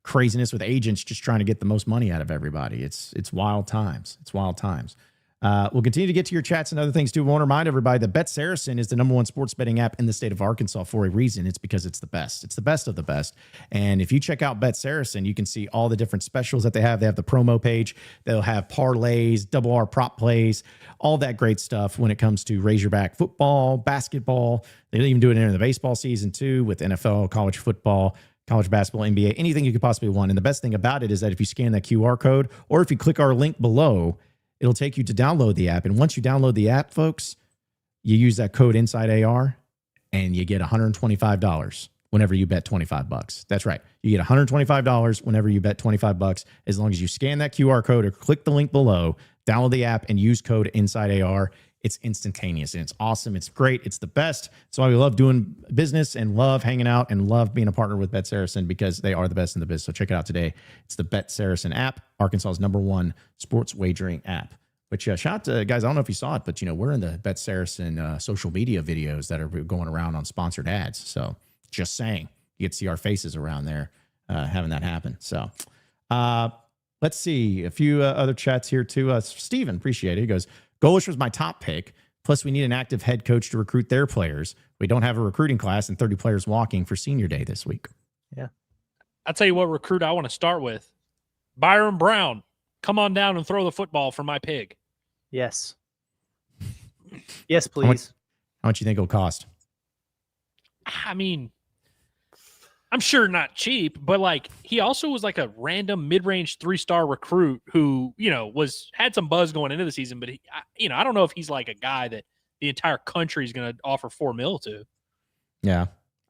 craziness with agents just trying to get the most money out of everybody. It's wild times. It's wild times. We'll continue to get to your chats and other things too. I want to remind everybody that BetSaracen is the #1 sports betting app in the state of Arkansas for a reason. It's because it's the best. It's the best of the best. And if you check out BetSaracen, you can see all the different specials that they have. They have the promo page. They'll have parlays, double R prop plays, all that great stuff when it comes to Razorback football, basketball. They even do it in the baseball season too with NFL, college football, college basketball, NBA, anything you could possibly want. And the best thing about it is that if you scan that QR code or if you click our link below, it'll take you to download the app. And once you download the app, folks, you use that code InsideAR and you get $125 whenever you bet $25. That's right. You get $125 whenever you bet $25 as long as you scan that QR code or click the link below, download the app and use code InsideAR. it's instantaneous and it's awesome. It's great. It's the best. That's why we love doing business and love hanging out and love being a partner with BetSaracen, because they are the best in the biz. So check it out today. It's the BetSaracen app, Arkansas's #1 sports wagering app. But shout out to guys, I don't know if you saw it, but we're in the BetSaracen social media videos that are going around on sponsored ads. So just saying, you get to see our faces around there having that happen. So let's see a few other chats here too. Steven, appreciate it. He goes, Golesh was my top pick. Plus, we need an active head coach to recruit their players. We don't have a recruiting class and 30 players walking for senior day this week. Yeah. I'll tell you what recruit I want to start with. Byron Brown. Come on down and throw the football for my pig. Yes. Yes, please. How much you think it'll cost? I mean, I'm sure not cheap, but like he also was like a random mid-range 3-star recruit who, had some buzz going into the season, but I don't know if he's like a guy that the entire country is going to offer $4 million to. Yeah.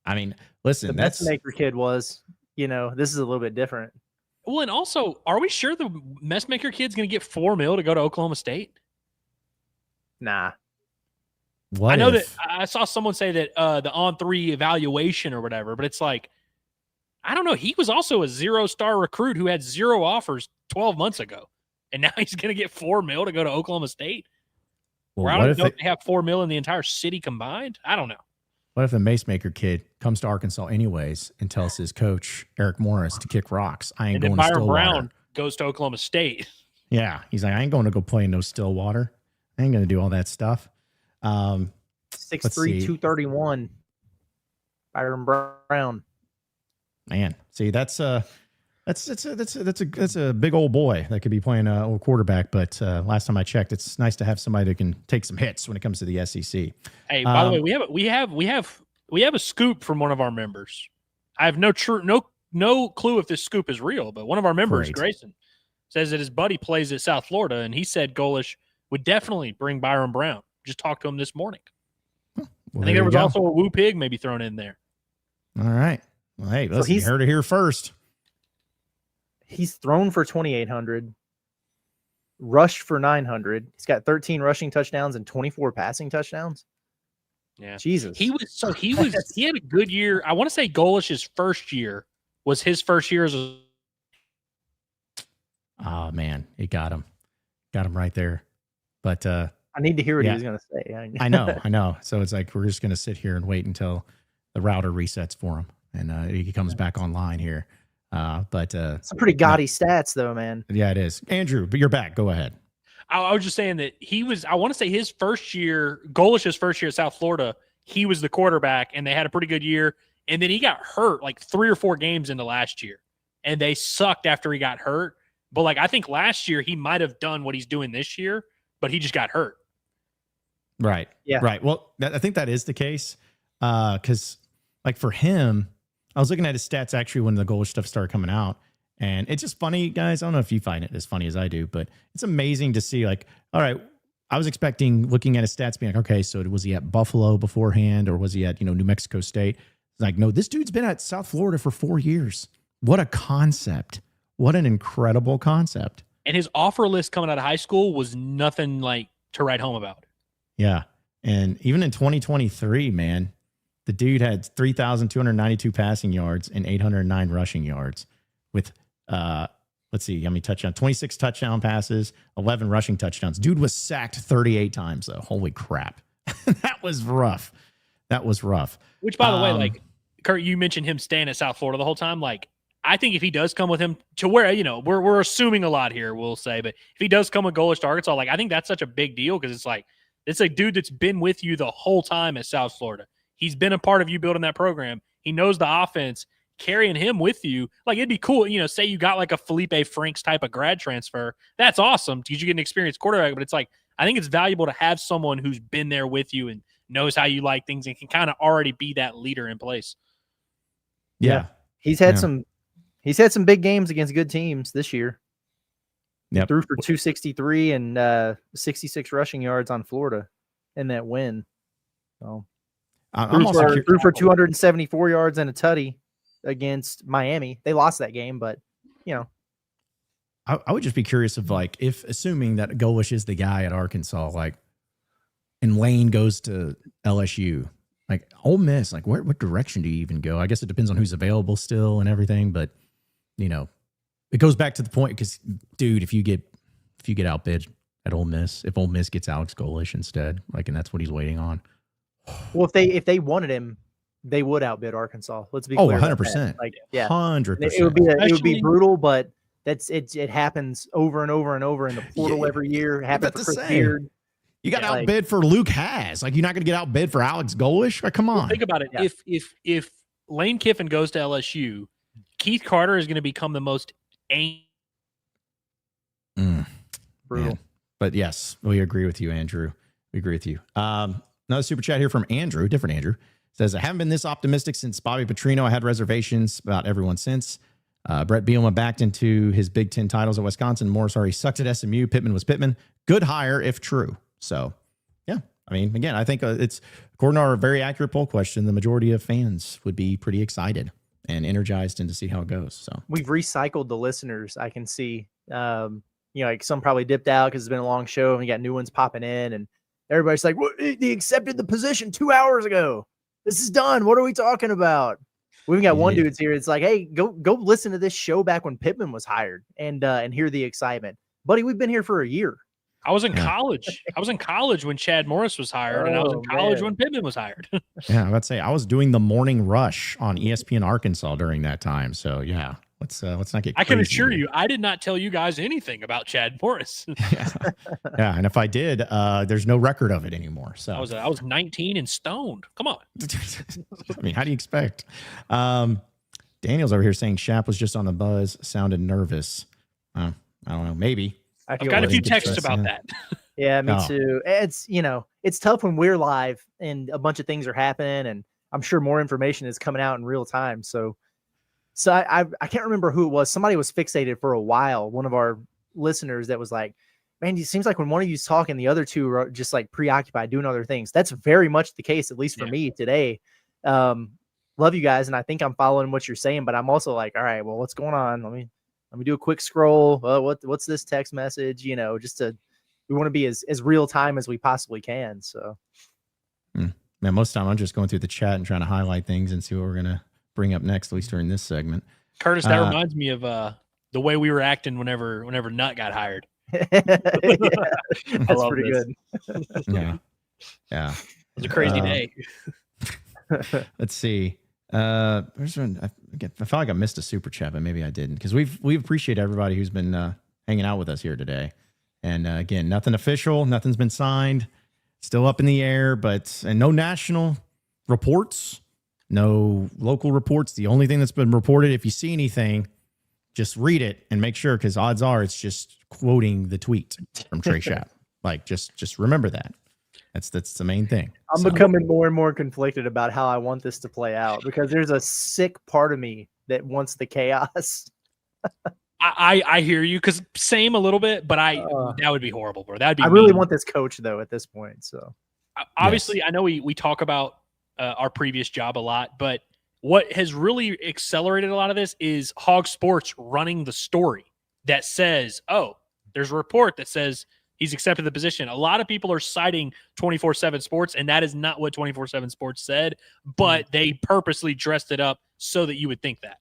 I mean, listen, the Messmaker kid was, this is a little bit different. Well, and also, are we sure the Messmaker kid's going to get $4 million to go to Oklahoma State? Nah. What I know that I saw someone say that the on-3 evaluation or whatever, but it's like, I don't know. He was also a 0-star recruit who had 0 offers 12 months ago, and now he's going to get $4 million to go to Oklahoma State. Well, I don't even know if they have $4 million in the entire city combined. I don't know. What if the Macemaker kid comes to Arkansas anyways and tells his coach, Eric Morris, to kick rocks? I ain't and going to Byron Stillwater. Brown goes to Oklahoma State. Yeah. He's like, I ain't going to go play in no Stillwater. I ain't going to do all that stuff. 6'3", 231. Byron Brown. Man, see, that's a big old boy that could be playing a old quarterback. But last time I checked, it's nice to have somebody that can take some hits when it comes to the SEC. Hey, by the way, we have a scoop from one of our members. I have no clue if this scoop is real, but one of our members, Great. Grayson, says that his buddy plays at South Florida, and he said Golesh would definitely bring Byron Brown. Just talked to him this morning. Well, I think there was also a Woo Pig maybe thrown in there. All right. Well, hey, listen, you heard it here first. He's thrown for 2,800, rushed for 900. He's got 13 rushing touchdowns and 24 passing touchdowns. Yeah, Jesus. He had a good year. I want to say Golesh's first year was his first year as a. Oh man, he got him right there. But I need to hear what he was going to say. I know. So it's like we're just going to sit here and wait until the router resets for him and he comes back online here. But some pretty gaudy stats, though, man. Yeah, it is. Andrew, but you're back. Go ahead. I was just saying that he was. I want to say his first year, Golesh's first year at South Florida, he was the quarterback, and they had a pretty good year. And then he got hurt like 3 or 4 games into last year, and they sucked after he got hurt. But like I think last year he might have done what he's doing this year, but he just got hurt. Right. Yeah. Right. Well, I think that is the case. Because like for him, I was looking at his stats actually when the Golesh stuff started coming out. And it's just funny, guys. I don't know if you find it as funny as I do, but it's amazing to see like, all right, I was expecting looking at his stats being like, okay, so was he at Buffalo beforehand or was he at, New Mexico State? It's like, no, this dude's been at South Florida for 4 years. What a concept. What an incredible concept. And his offer list coming out of high school was nothing like to write home about. Yeah. And even in 2023, man, the dude had 3,292 passing yards and 809 rushing yards with, let's see, how many touchdowns? 26 touchdown passes, 11 rushing touchdowns. Dude was sacked 38 times, though. Holy crap. That was rough. Which, by the way, like, Kurt, you mentioned him staying at South Florida the whole time. Like, I think if he does come with him to where, we're assuming a lot here, we'll say, but if he does come with Golesh to Arkansas, like, I think that's such a big deal because it's like, it's a dude that's been with you the whole time at South Florida. He's been a part of you building that program. He knows the offense. Carrying him with you, like it'd be cool. Say you got like a Felipe Franks type of grad transfer. That's awesome because you get an experienced quarterback. But it's like I think it's valuable to have someone who's been there with you and knows how you like things and can kind of already be that leader in place. Yeah, he's had some big games against good teams this year. Yep. Threw for 263 and 66 rushing yards on Florida in that win. So threw for 274 yards and a tutty against Miami. They lost that game, but I would just be curious of like if assuming that Golesh is the guy at Arkansas, like and Lane goes to LSU. Like Ole Miss, like what direction do you even go? I guess it depends on who's available still and everything, but you know, it goes back to the point because, dude, if you get outbid at Ole Miss, if Ole Miss gets Alex Golesh instead, like, and that's what he's waiting on. Well, if they wanted him, they would outbid Arkansas. Let's be clear. 100%. Like, yeah, 100%. It would be brutal, but it happens over and over and over in the portal every year. It happens for Chris Beard. You got outbid for Luke Haas. Like, you're not going to get outbid for Alex Golesh? Like, come on. Well, think about it. Yeah. If Lane Kiffin goes to LSU, Keith Carter is going to become the most brutal. Man. But yes, we agree with you, Andrew. We agree with you. Another super chat here from Andrew, different Andrew, says, I haven't been this optimistic since Bobby Petrino. I had reservations about everyone since. Brett Bielema backed into his Big Ten titles at Wisconsin. Morris already sucked at SMU. Pittman was Pittman. Good hire if true. So, yeah. I mean, again, I think it's, according to our very accurate poll question, the majority of fans would be pretty excited and energized and to see how it goes. So we've recycled the listeners. I can see, like some probably dipped out because it's been a long show and we got new ones popping in and everybody's like, well, he accepted the position 2 hours ago. This is done. What are we talking about? We've got one dude's here. It's like, hey, go listen to this show back when Pittman was hired and hear the excitement. Buddy, we've been here for a year. I was in college. I was in college when Chad Morris was hired, and I was in college when Pittman was hired. Yeah, let's say I was doing the morning rush on ESPN Arkansas during that time. So yeah, let's not get. I can assure you, I did not tell you guys anything about Chad Morris. Yeah, and if I did, there's no record of it anymore. So I was 19 and stoned. Come on. I mean, how do you expect? Daniel's over here saying Shap was just on the buzz, sounded nervous. I don't know, maybe. I've got a few texts about that. Yeah, me too. It's, it's tough when we're live and a bunch of things are happening and I'm sure more information is coming out in real time. So I can't remember who it was. Somebody was fixated for a while. One of our listeners that was like, man, it seems like when one of you's talking, the other two are just like preoccupied doing other things. That's very much the case, at least for me today. Love you guys. And I think I'm following what you're saying, but I'm also like, all right, well, what's going on? Let me do a quick scroll. What's this text message? We want to be as real time as we possibly can. So, man, most of the time I'm just going through the chat and trying to highlight things and see what we're going to bring up next, at least during this segment. Curtis, that reminds me of the way we were acting whenever Nutt got hired. That's pretty good. Yeah. It was a crazy day. Let's see. There's one, I felt like I missed a super chat, but maybe I didn't, because we appreciate everybody who's been hanging out with us here today. And again, nothing official, nothing's been signed, still up in the air, and no national reports, no local reports. The only thing that's been reported, if you see anything, just read it and make sure, because odds are it's just quoting the tweet from Trey Schapp. Like, just remember that. That's the main thing. I'm becoming more and more conflicted about how I want this to play out, because there's a sick part of me that wants the chaos. I hear you, because same a little bit, but that would be horrible, bro. That'd be. I really want this coach though at this point. So obviously, yes. I know we talk about our previous job a lot, but what has really accelerated a lot of this is Hog Sports running the story that says, "Oh, there's a report that says he's accepted the position." A lot of people are citing 24/7 Sports, and that is not what 24/7 Sports said, but they purposely dressed it up so that you would think that.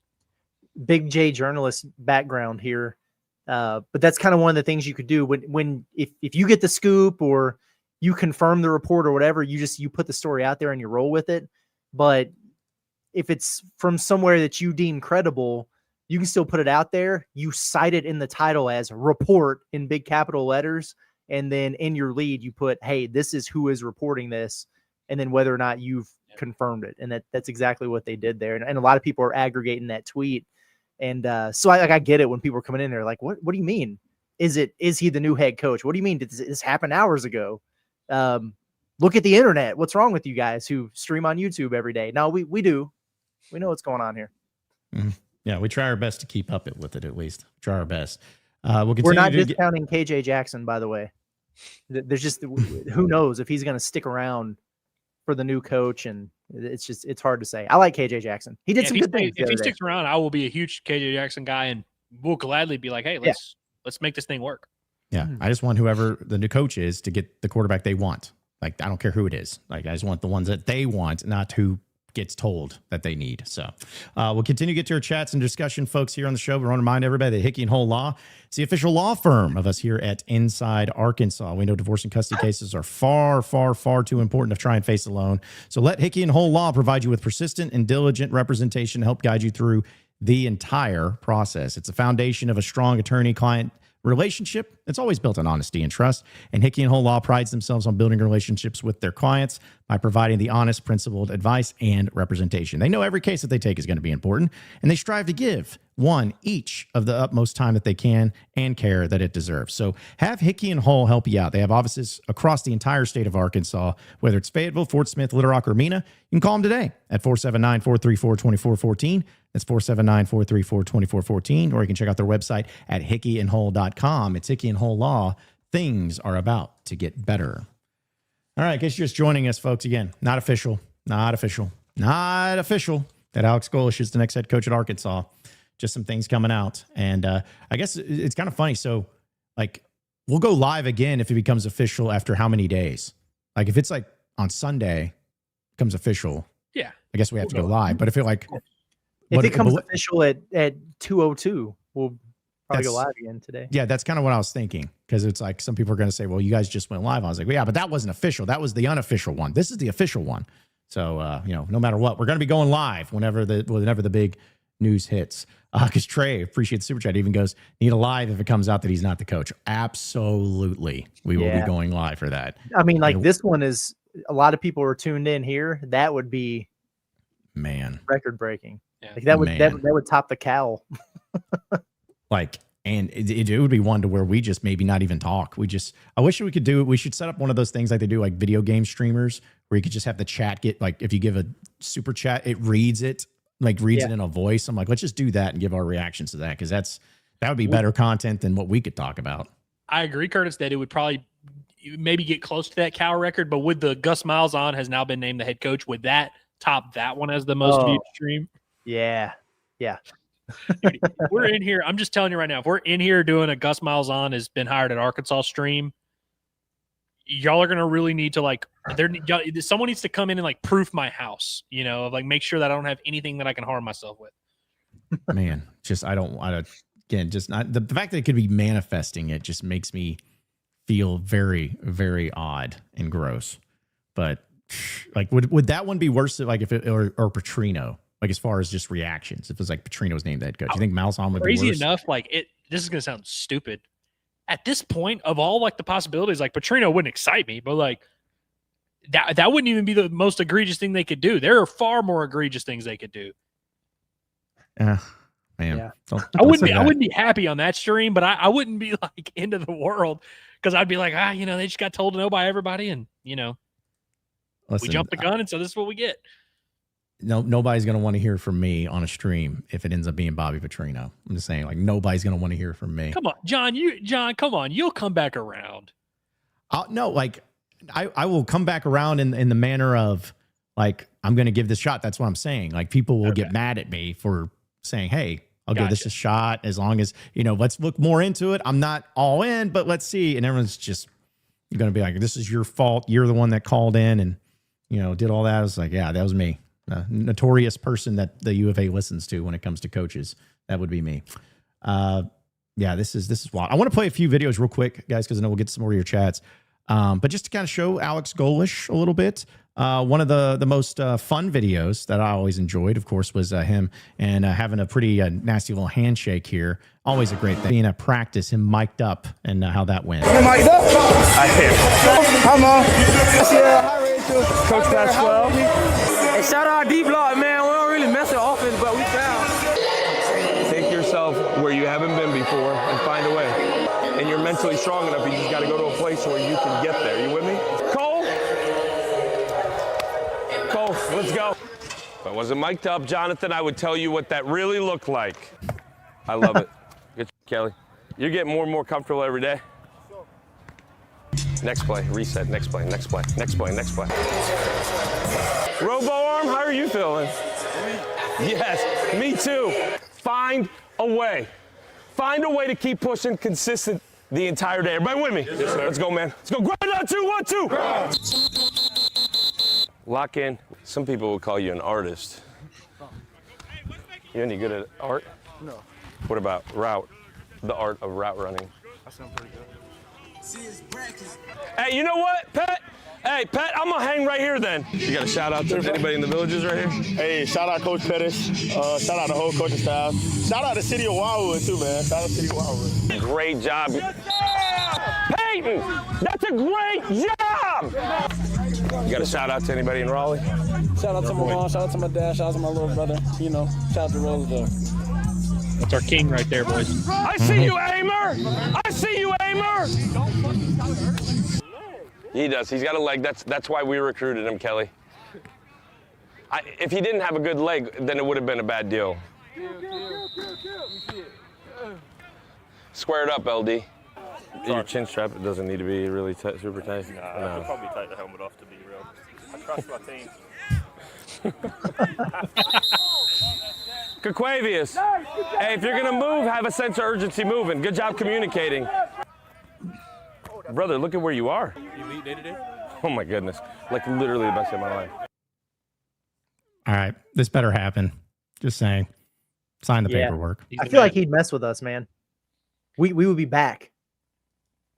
Big J journalist background here. But that's kind of one of the things you could do if you get the scoop or you confirm the report or whatever, you put the story out there and you roll with it. But if it's from somewhere that you deem credible, you can still put it out there. You cite it in the title as report in big capital letters. And then in your lead, you put, hey, this is who is reporting this. And then whether or not you've confirmed it. And that's exactly what they did there. And a lot of people are aggregating that tweet. And so I get it when people are coming in there like, what do you mean? Is he the new head coach? What do you mean? Did this happen hours ago? Look at the internet. What's wrong with you guys who stream on YouTube every day? No, we do. We know what's going on here. Mm-hmm. Yeah, we try our best to keep up with it, at least. Try our best. We're not discounting KJ Jackson, by the way. There's just, who knows if he's going to stick around for the new coach, and it's hard to say. I like KJ Jackson. He did some good things. If he sticks around, I will be a huge KJ Jackson guy, and we'll gladly be like, hey, let's make this thing work. Yeah, I just want whoever the new coach is to get the quarterback they want. Like, I don't care who it is. Like, I just want the ones that they want, not who gets told that they need. So we'll continue to get to our chats and discussion, folks, here on the show. We want to remind everybody that Hickey and Hole Law is the official law firm of us here at Inside Arkansas. We know divorce and custody cases are far, far, far too important to try and face alone. So let Hickey and Hole Law provide you with persistent and diligent representation to help guide you through the entire process. It's a foundation of a strong attorney-client relationship. It's always built on honesty and trust. And Hickey and Hole Law prides themselves on building relationships with their clients by providing the honest, principled advice and representation. They know every case that they take is going to be important, and they strive to give one each of the utmost time that they can and care that it deserves. So have Hickey and Hole help you out. They have offices across the entire state of Arkansas, whether it's Fayetteville, Fort Smith, Little Rock, or Mena. You can call them today at 479-434-2414. That's 479-434-2414. Or you can check out their website at hickeyandhole.com. It's Hickey and Hole Law. Things are about to get better. All right, in case you're just joining us, folks, again, not official that Alex Golesh is the next head coach at Arkansas. Just some things coming out. And I guess it's kind of funny. So, like, we'll go live again if it becomes official after how many days? Like, if it's like on Sunday, it becomes official. Yeah. I guess we have to go live. But if it like... If it comes official at 2:02, we'll probably go live again today. Yeah, that's kind of what I was thinking, because it's like some people are going to say, well, you guys just went live. I was like, well, yeah, but that wasn't official. That was the unofficial one. This is the official one. So, no matter what, we're going to be going live whenever the big news hits. Because Trey, appreciate the super chat, even goes, need a live if it comes out that he's not the coach. Absolutely. We will be going live for that. I mean, like, this one is, a lot of people are tuned in here. That would be record breaking. Yeah. Like that would top the cowl. Like, and it would be one to where we just maybe not even talk. I wish we could do it. We should set up one of those things like they do, like video game streamers, where you could just have the chat get, like, if you give a super chat, it reads it in a voice. I'm like, let's just do that and give our reactions to that, because that would be better content than what we could talk about. I agree, Curtis, that it would probably maybe get close to that cow record, but with the Gus Miles on has now been named the head coach, would that top that one as the most viewed stream? Yeah. Dude, we're in here. I'm just telling you right now, if we're in here doing a Gus Miles on has been hired at Arkansas stream, y'all are going to really need to, like, someone needs to come in and, like, proof my house, like, make sure that I don't have anything that I can harm myself with. Man, just, again, just not the fact that it could be manifesting it just makes me feel very, very odd and gross. But like, would that one be worse? Like, if it, or Petrino? Like, as far as just reactions, if it was like Petrino's named the head coach, you think Malzahn would be worse? Crazy enough, like, this is going to sound stupid. At this point, of all, like, the possibilities, like, Petrino wouldn't excite me, but, like, that wouldn't even be the most egregious thing they could do. There are far more egregious things they could do. Man. Yeah. I wouldn't be happy on that stream, but I wouldn't be, like, into the world, because I'd be like, they just got told to know by everybody, and, we jumped the gun, and so this is what we get. No, nobody's going to want to hear from me on a stream if it ends up being Bobby Petrino. I'm just saying, like, nobody's going to want to hear from me. Come on, John, come on. You'll come back around. No, like, I will come back around in the manner of, like, I'm going to give this shot. That's what I'm saying. Like, people will get mad at me for saying, hey, I'll give this a shot, as long as, let's look more into it. I'm not all in, but let's see. And everyone's just going to be like, this is your fault. You're the one that called in and, did all that. I was like, yeah, that was me. A notorious person that the U of A listens to when it comes to coaches. That would be me. This is wild. I want to play a few videos real quick, guys, because I know we'll get some more of your chats. But just to kind of show Alex Golesh a little bit, one of the most fun videos that I always enjoyed, of course, was him and having a pretty nasty little handshake here. Always a great thing. Being at practice, him mic'd up, and how that went. You mic'd up? I am. Come on. Coach Pasquale. Hey, shout out our deep block, man. We don't really mess with offense, but we foul. Take yourself where you haven't been before and find a way. And you're mentally strong enough. You just got to go to a place where you can get there. You with me? Cole, let's go. If I wasn't mic'd up, Jonathan, I would tell you what that really looked like. I love it. Good, Kelly. You're getting more and more comfortable every day. Next play, reset, next play. Robo arm, how are you feeling? Yes, me too. Find a way. Find a way to keep pushing consistent the entire day. Everybody with me? Yes, let's go, man. Let's go. Grind on 2, 1, 2. Lock in. Some people would call you an artist. You any good at art? No. What about route? The art of route running. I sound pretty good. Hey, you know what, Pat? Hey, Pat, I'm gonna hang right here then. You got a shout out to anybody in the villages right here? Hey, shout out Coach Pettis. Shout out the whole coaching staff. Shout out the city of Wildwood too, man. Shout out the city of Wildwood. Great job. Yes, Peyton, that's a great job. You got a shout out to anybody in Raleigh? Shout out to my mom, shout out to my dad, shout out to my little brother. You know, shout out to Razorback. That's our king right there, boys. I see you, Aimer. I see you, Aimer. He does. He's got a leg. That's why we recruited him, Kelly. If he didn't have a good leg, then it would have been a bad deal. Square it up, LD. Your chin strap, it doesn't need to be really tight, super tight. Nah, I could probably take the helmet off to be real. I trust my team. Caquavius. Hey, if you're going to move, have a sense of urgency moving. Good job communicating. Brother, look at where you are. Elite day-to-day? Oh, my goodness. Like, literally the best day of my life. All right. This better happen. Just saying. Sign the paperwork. I feel like he'd mess with us, man. We would be back.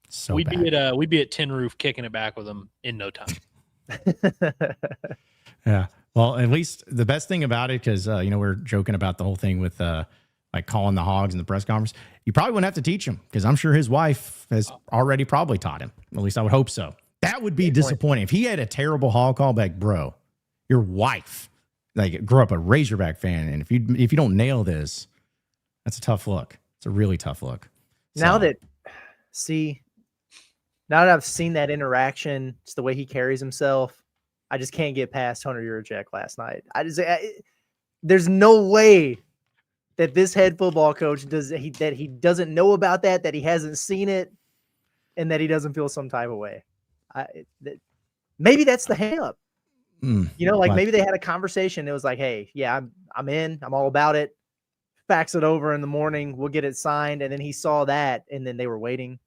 So we'd bad. be at Tin Roof kicking it back with him in no time. Yeah. Well, at least the best thing about it, because, we're joking about the whole thing with like calling the hogs in the press conference. You probably wouldn't have to teach him because I'm sure his wife has already probably taught him. At least I would hope so. That would be disappointing. If he had a terrible hog call back, bro, your wife like grew up a Razorback fan. And if you don't nail this, that's a tough look. It's a really tough look. Now that I've seen that interaction, just the way he carries himself, I just can't get past Hunter Yurachek last night. There's no way that this head football coach that he doesn't know about that he hasn't seen it, and that he doesn't feel some type of way. Maybe that's the hang up. Maybe they had a conversation. It was like, hey, yeah, I'm in. I'm all about it. Fax it over in the morning. We'll get it signed. And then he saw that, and then they were waiting.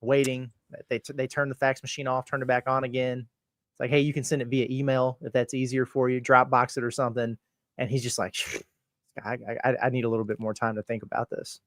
They turned the fax machine off, turned it back on again. It's like, hey, you can send it via email if that's easier for you. Dropbox it or something. And he's just like, I need a little bit more time to think about this.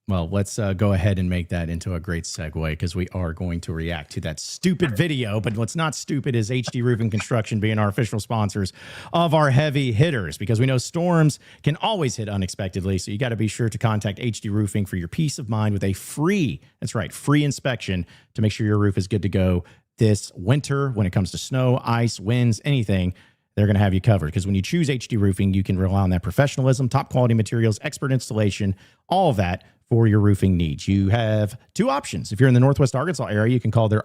Well, let's go ahead and make that into a great segue because we are going to react to that stupid video. But what's not stupid is HD Roofing Construction being our official sponsors of our heavy hitters, because we know storms can always hit unexpectedly. So you got to be sure to contact HD Roofing for your peace of mind with a free inspection to make sure your roof is good to go this winter. When it comes to snow, ice, winds, anything, they're going to have you covered, because when you choose HD Roofing, you can rely on that professionalism, top quality materials, expert installation, all of that for your roofing needs. You have two options. If you're in the Northwest Arkansas area, you can call their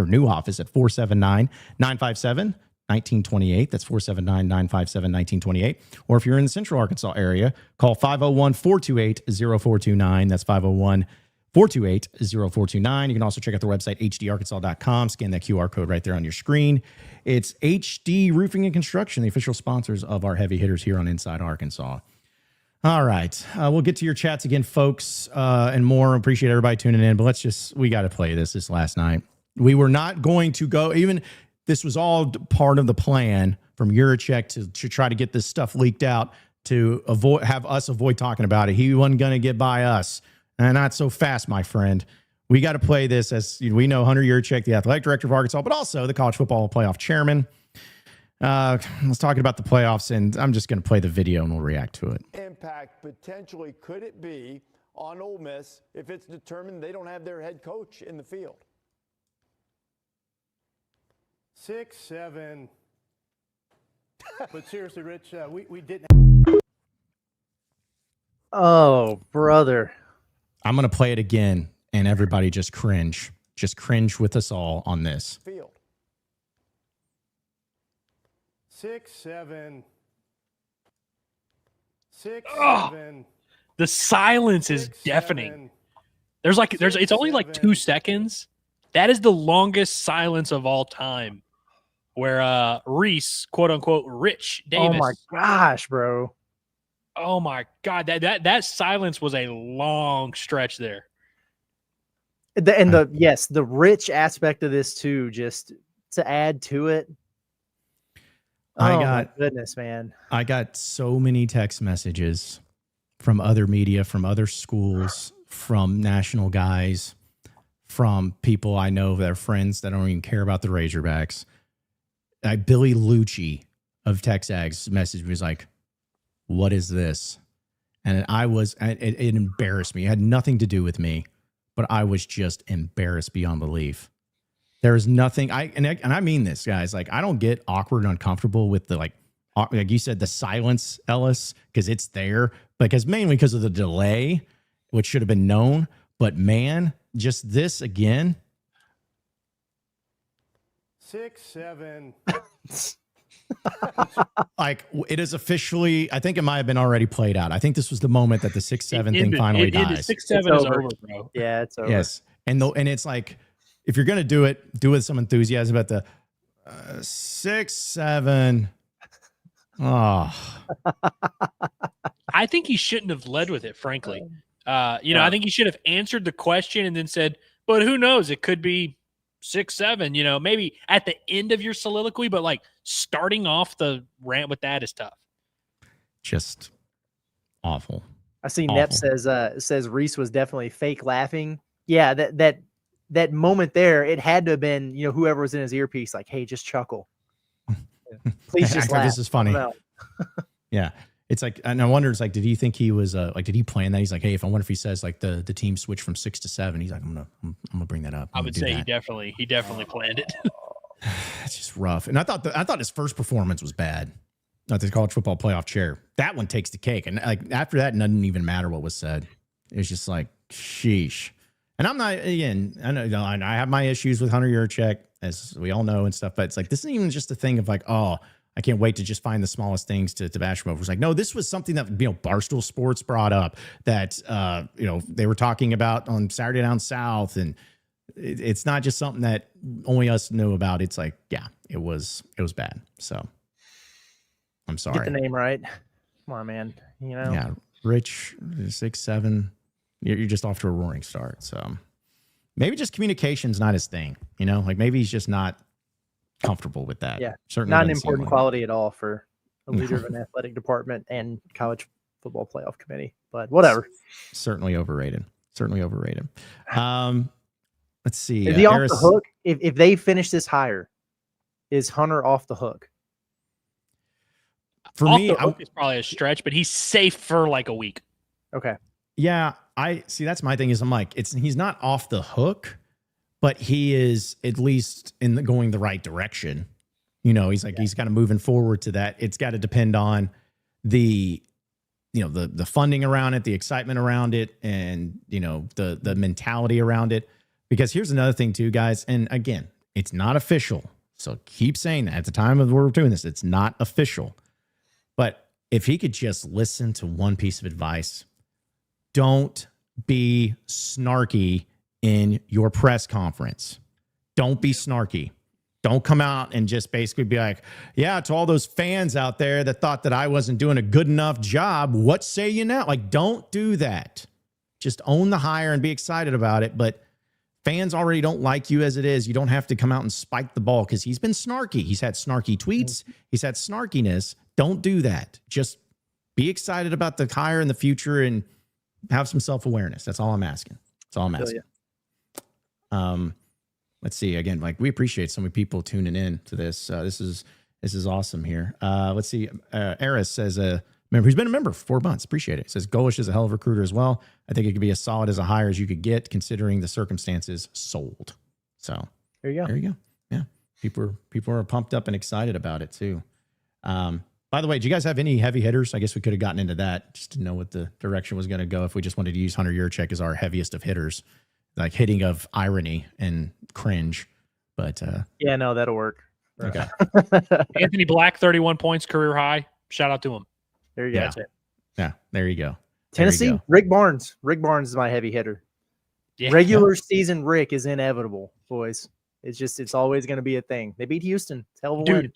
new office at 479-957-1928. That's 479-957-1928. Or if you're in the Central Arkansas area, call 501-428-0429. That's 501-428-0429. You can also check out their website, hdarkansas.com. Scan that QR code right there on your screen. It's HD Roofing and Construction, the official sponsors of our heavy hitters here on Inside Arkansas. All right. We'll get to your chats again, folks, and more. Appreciate everybody tuning in, but we got to play this last night. We were not going to go, even this was all part of the plan from Yurachek to try to get this stuff leaked out to avoid talking about it. He wasn't going to get by us. And not so fast, my friend. We got to play this, as we know, Hunter Yurachek, the athletic director of Arkansas, but also the college football playoff chairman. Let's talk about the playoffs, and I'm just going to play the video and we'll react to it. Impact potentially could it be on Ole Miss if it's determined they don't have their head coach in the field? 6, 7. But seriously, Rich, we didn't. Oh, brother. I'm going to play it again, and everybody just cringe. Just cringe with us all on this. Field. 6, 7. 6, Oh, 7. the silence is 6, deafening. 7. It's only like 2 seconds. That is the longest silence of all time. Where Reese, quote unquote, Rich Davis. Oh my gosh, bro. Oh my God. That silence was a long stretch there. The rich aspect of this too, just to add to it. My goodness, man. I got so many text messages from other media, from other schools, from national guys, from people I know that are friends that don't even care about the Razorbacks. Billy Lucci of Texags messaged me, was like, "What is this?" And it embarrassed me. It had nothing to do with me, but I was just embarrassed beyond belief. There is nothing and I mean this, guys. Like, I don't get awkward and uncomfortable with the like you said, the silence, Ellis, because it's there, mainly because of the delay, which should have been known. But man, just this again. 6-7. Like, it is officially, I think it might have been already played out. I think this was the moment that the 6-7 thing finally dies. 6-7 is over, bro. Yeah, it's over. Yes. And it's like, if you're going to do it, do it with some enthusiasm about the 6-7. Oh, I think he shouldn't have led with it, frankly. I think he should have answered the question and then said, but who knows? It could be 6-7, maybe at the end of your soliloquy, but like starting off the rant with that is tough. Just awful. I see Nep says Reese was definitely fake laughing. Yeah, that moment there, it had to have been, whoever was in his earpiece, like, hey, just chuckle. Please just laugh. This is funny. Yeah. It's like, and I wonder, it's like, did he think he was did he plan that? He's like, hey, I wonder if he says like the team switched from 6 to 7. He's like, I'm gonna bring that up. I would say he definitely planned it. It's just rough. And I thought his first performance was bad. Not the college football playoff chair. That one takes the cake. And like after that, it doesn't even matter what was said. It was just like, sheesh. And I'm not, again, I know I have my issues with Hunter Yurachek, as we all know and stuff, but it's like, this isn't even just a thing of like, oh, I can't wait to just find the smallest things to bash him over. It's like, no, this was something that, Barstool Sports brought up that, they were talking about on Saturday Down South. And it's not just something that only us know about. It's like, yeah, it was bad. So I'm sorry. Get the name right. Come on, man. Yeah. Rich, 6-7. You're just off to a roaring start. So maybe just communication's not his thing, like maybe he's just not comfortable with that. Yeah. Certainly not an important quality at all for a leader of an athletic department and college football playoff committee, but whatever. Certainly overrated. Let's see. Is he off the hook? If they finish this higher, is Hunter off the hook? For off me, the hook is probably a stretch, but he's safe for like a week. Okay. Yeah, I see. That's my thing. Is I'm like, he's not off the hook, but he is at least going the right direction. He's like, he's kind of moving forward to that. It's got to depend on the funding around it, the excitement around it, and the mentality around it. Because here's another thing too, guys. And again, it's not official, so keep saying that. At the time of we're doing this, it's not official. But if he could just listen to one piece of advice. Don't be snarky in your press conference. Don't be snarky. Don't come out and just basically be like, yeah, to all those fans out there that thought that I wasn't doing a good enough job, what say you now? Like, don't do that. Just own the hire and be excited about it. But fans already don't like you as it is. You don't have to come out and spike the ball because he's been snarky. He's had snarky tweets. He's had snarkiness. Don't do that. Just be excited about the hire in the future and have some self-awareness. That's all I'm asking. Let's see. Again, like, we appreciate so many people tuning in to this. This is awesome here. Let's see. Eris says, member, he's been a member for 4 months. Appreciate it. Says Golesh is a hell of a recruiter as well. I think it could be as solid as a hire as you could get considering the circumstances. Sold. So there you go. Yeah. People are pumped up and excited about it too. By the way, do you guys have any heavy hitters? I guess we could have gotten into that just to know what the direction was going to go if we just wanted to use Hunter Yurachek as our heaviest of hitters, like hitting of irony and cringe. But yeah, no, that'll work. Okay. Anthony Black, 31 points, career high. Shout out to him. There you go. Yeah, there you go. Tennessee, go. Rick Barnes. Rick Barnes is my heavy hitter. Yeah. Regular season Rick is inevitable, boys. It's always going to be a thing. They beat Houston. It's hell of a win.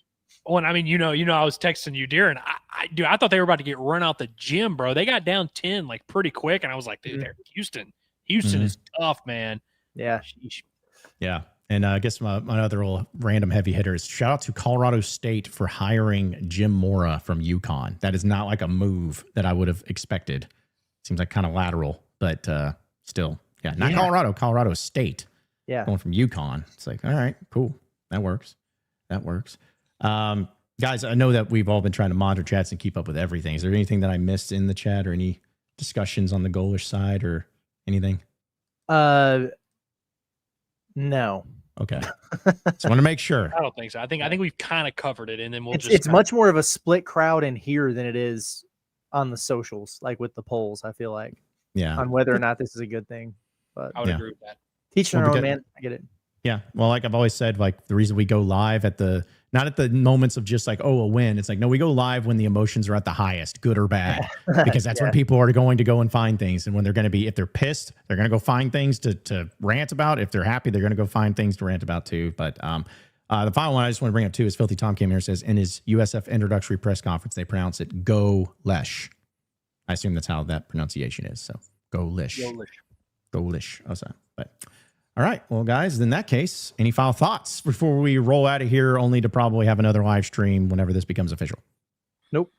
Well, I mean, I was texting you, dear, and I thought they were about to get run out the gym, bro. They got down 10 like pretty quick, and I was like, dude, Houston is tough, man. Yeah. Sheesh. Yeah. And I guess my other little random heavy hitter is shout out to Colorado State for hiring Jim Mora from UConn. That is not like a move that I would have expected. Seems like kind of lateral, but still. Yeah, not Colorado, Colorado State. Yeah. Going from UConn. It's like, all right, cool. That works. Guys, I know that we've all been trying to monitor chats and keep up with everything. Is there anything that I missed in the chat or any discussions on the Golesh side or anything? No. Okay. Just want to make sure. I don't think so. I think we've kind of covered it, and then it's much more of a split crowd in here than it is on the socials, like with the polls, I feel like. Yeah. On whether or not this is a good thing. But I would agree with that. Teach their own, man. I get it. Yeah. Well, like I've always said, like the reason we go live not at the moments of just like, oh, a win. It's like, no, we go live when the emotions are at the highest, good or bad, because that's when people are going to go and find things. And when they're going to be, if they're pissed, they're going to go find things to rant about. If they're happy, they're going to go find things to rant about too. But the final one I just want to bring up too is Filthy Tom came here and says in his USF introductory press conference, they pronounce it Golesh. I assume that's how that pronunciation is. So Golesh. Golesh. Oh, sorry. But all right. Well, guys, in that case, any final thoughts before we roll out of here, only to probably have another live stream whenever this becomes official? Nope.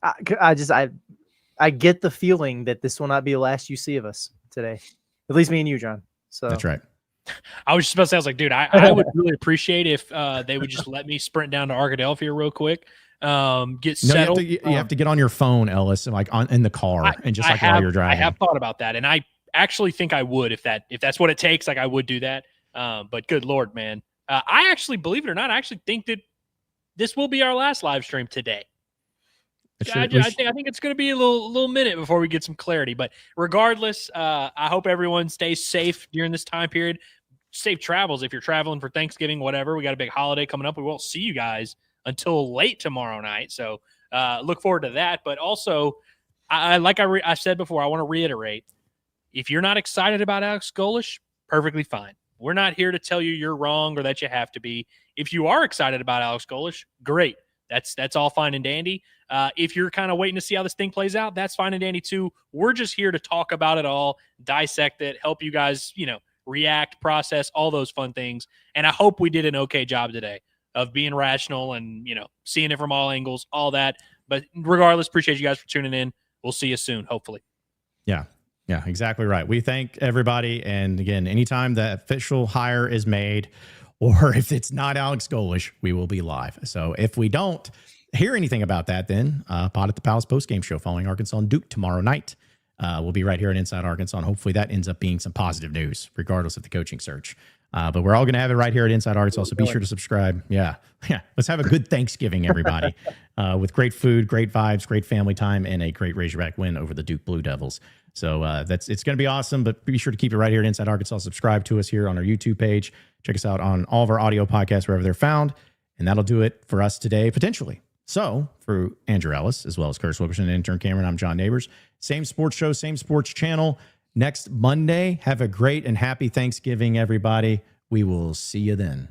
I get the feeling that this will not be the last you see of us today. At least me and you, John. So that's right. I was just about to say, I was like, dude, I would really appreciate if they would just let me sprint down to Arkadelphia real quick. Get settled. You have to get on your phone, Ellis, and like in the car and just while you're driving. I have thought about that, and I actually think I would if that's what it takes. Like I would do that. But good Lord, man, I actually, believe it or not, I actually think that this will be our last live stream today. I think it's going to be a little minute before we get some clarity. But regardless, I hope everyone stays safe during this time period. Safe travels if you're traveling for Thanksgiving, whatever. We got a big holiday coming up. We won't see you guys until late tomorrow night. So look forward to that. But also, I said before, I want to reiterate, if you're not excited about Alex Golesh, perfectly fine. We're not here to tell you you're wrong or that you have to be. If you are excited about Alex Golesh, great. That's all fine and dandy. If you're kind of waiting to see how this thing plays out, that's fine and dandy too. We're just here to talk about it all, dissect it, help you guys, react, process, all those fun things. And I hope we did an okay job today of being rational and, seeing it from all angles, all that. But regardless, appreciate you guys for tuning in. We'll see you soon, hopefully. Yeah. Yeah, exactly right. We thank everybody. And again, anytime the official hire is made, or if it's not Alex Golesh, we will be live. So if we don't hear anything about that, then Pod at the Palace postgame show following Arkansas and Duke tomorrow night. We'll be right here at Inside Arkansas, and hopefully that ends up being some positive news, regardless of the coaching search. But we're all going to have it right here at Inside Arkansas, so be sure to subscribe. Yeah. Let's have a good Thanksgiving, everybody, with great food, great vibes, great family time, and a great Razorback win over the Duke Blue Devils. So it's going to be awesome, but be sure to keep it right here at Inside Arkansas. Subscribe to us here on our YouTube page. Check us out on all of our audio podcasts, wherever they're found. And that'll do it for us today, potentially. So for Andrew Ellis, as well as Curtis Wilkerson and intern Cameron, I'm John Neighbors. Same sports show, same sports channel. Next Monday, have a great and happy Thanksgiving, everybody. We will see you then.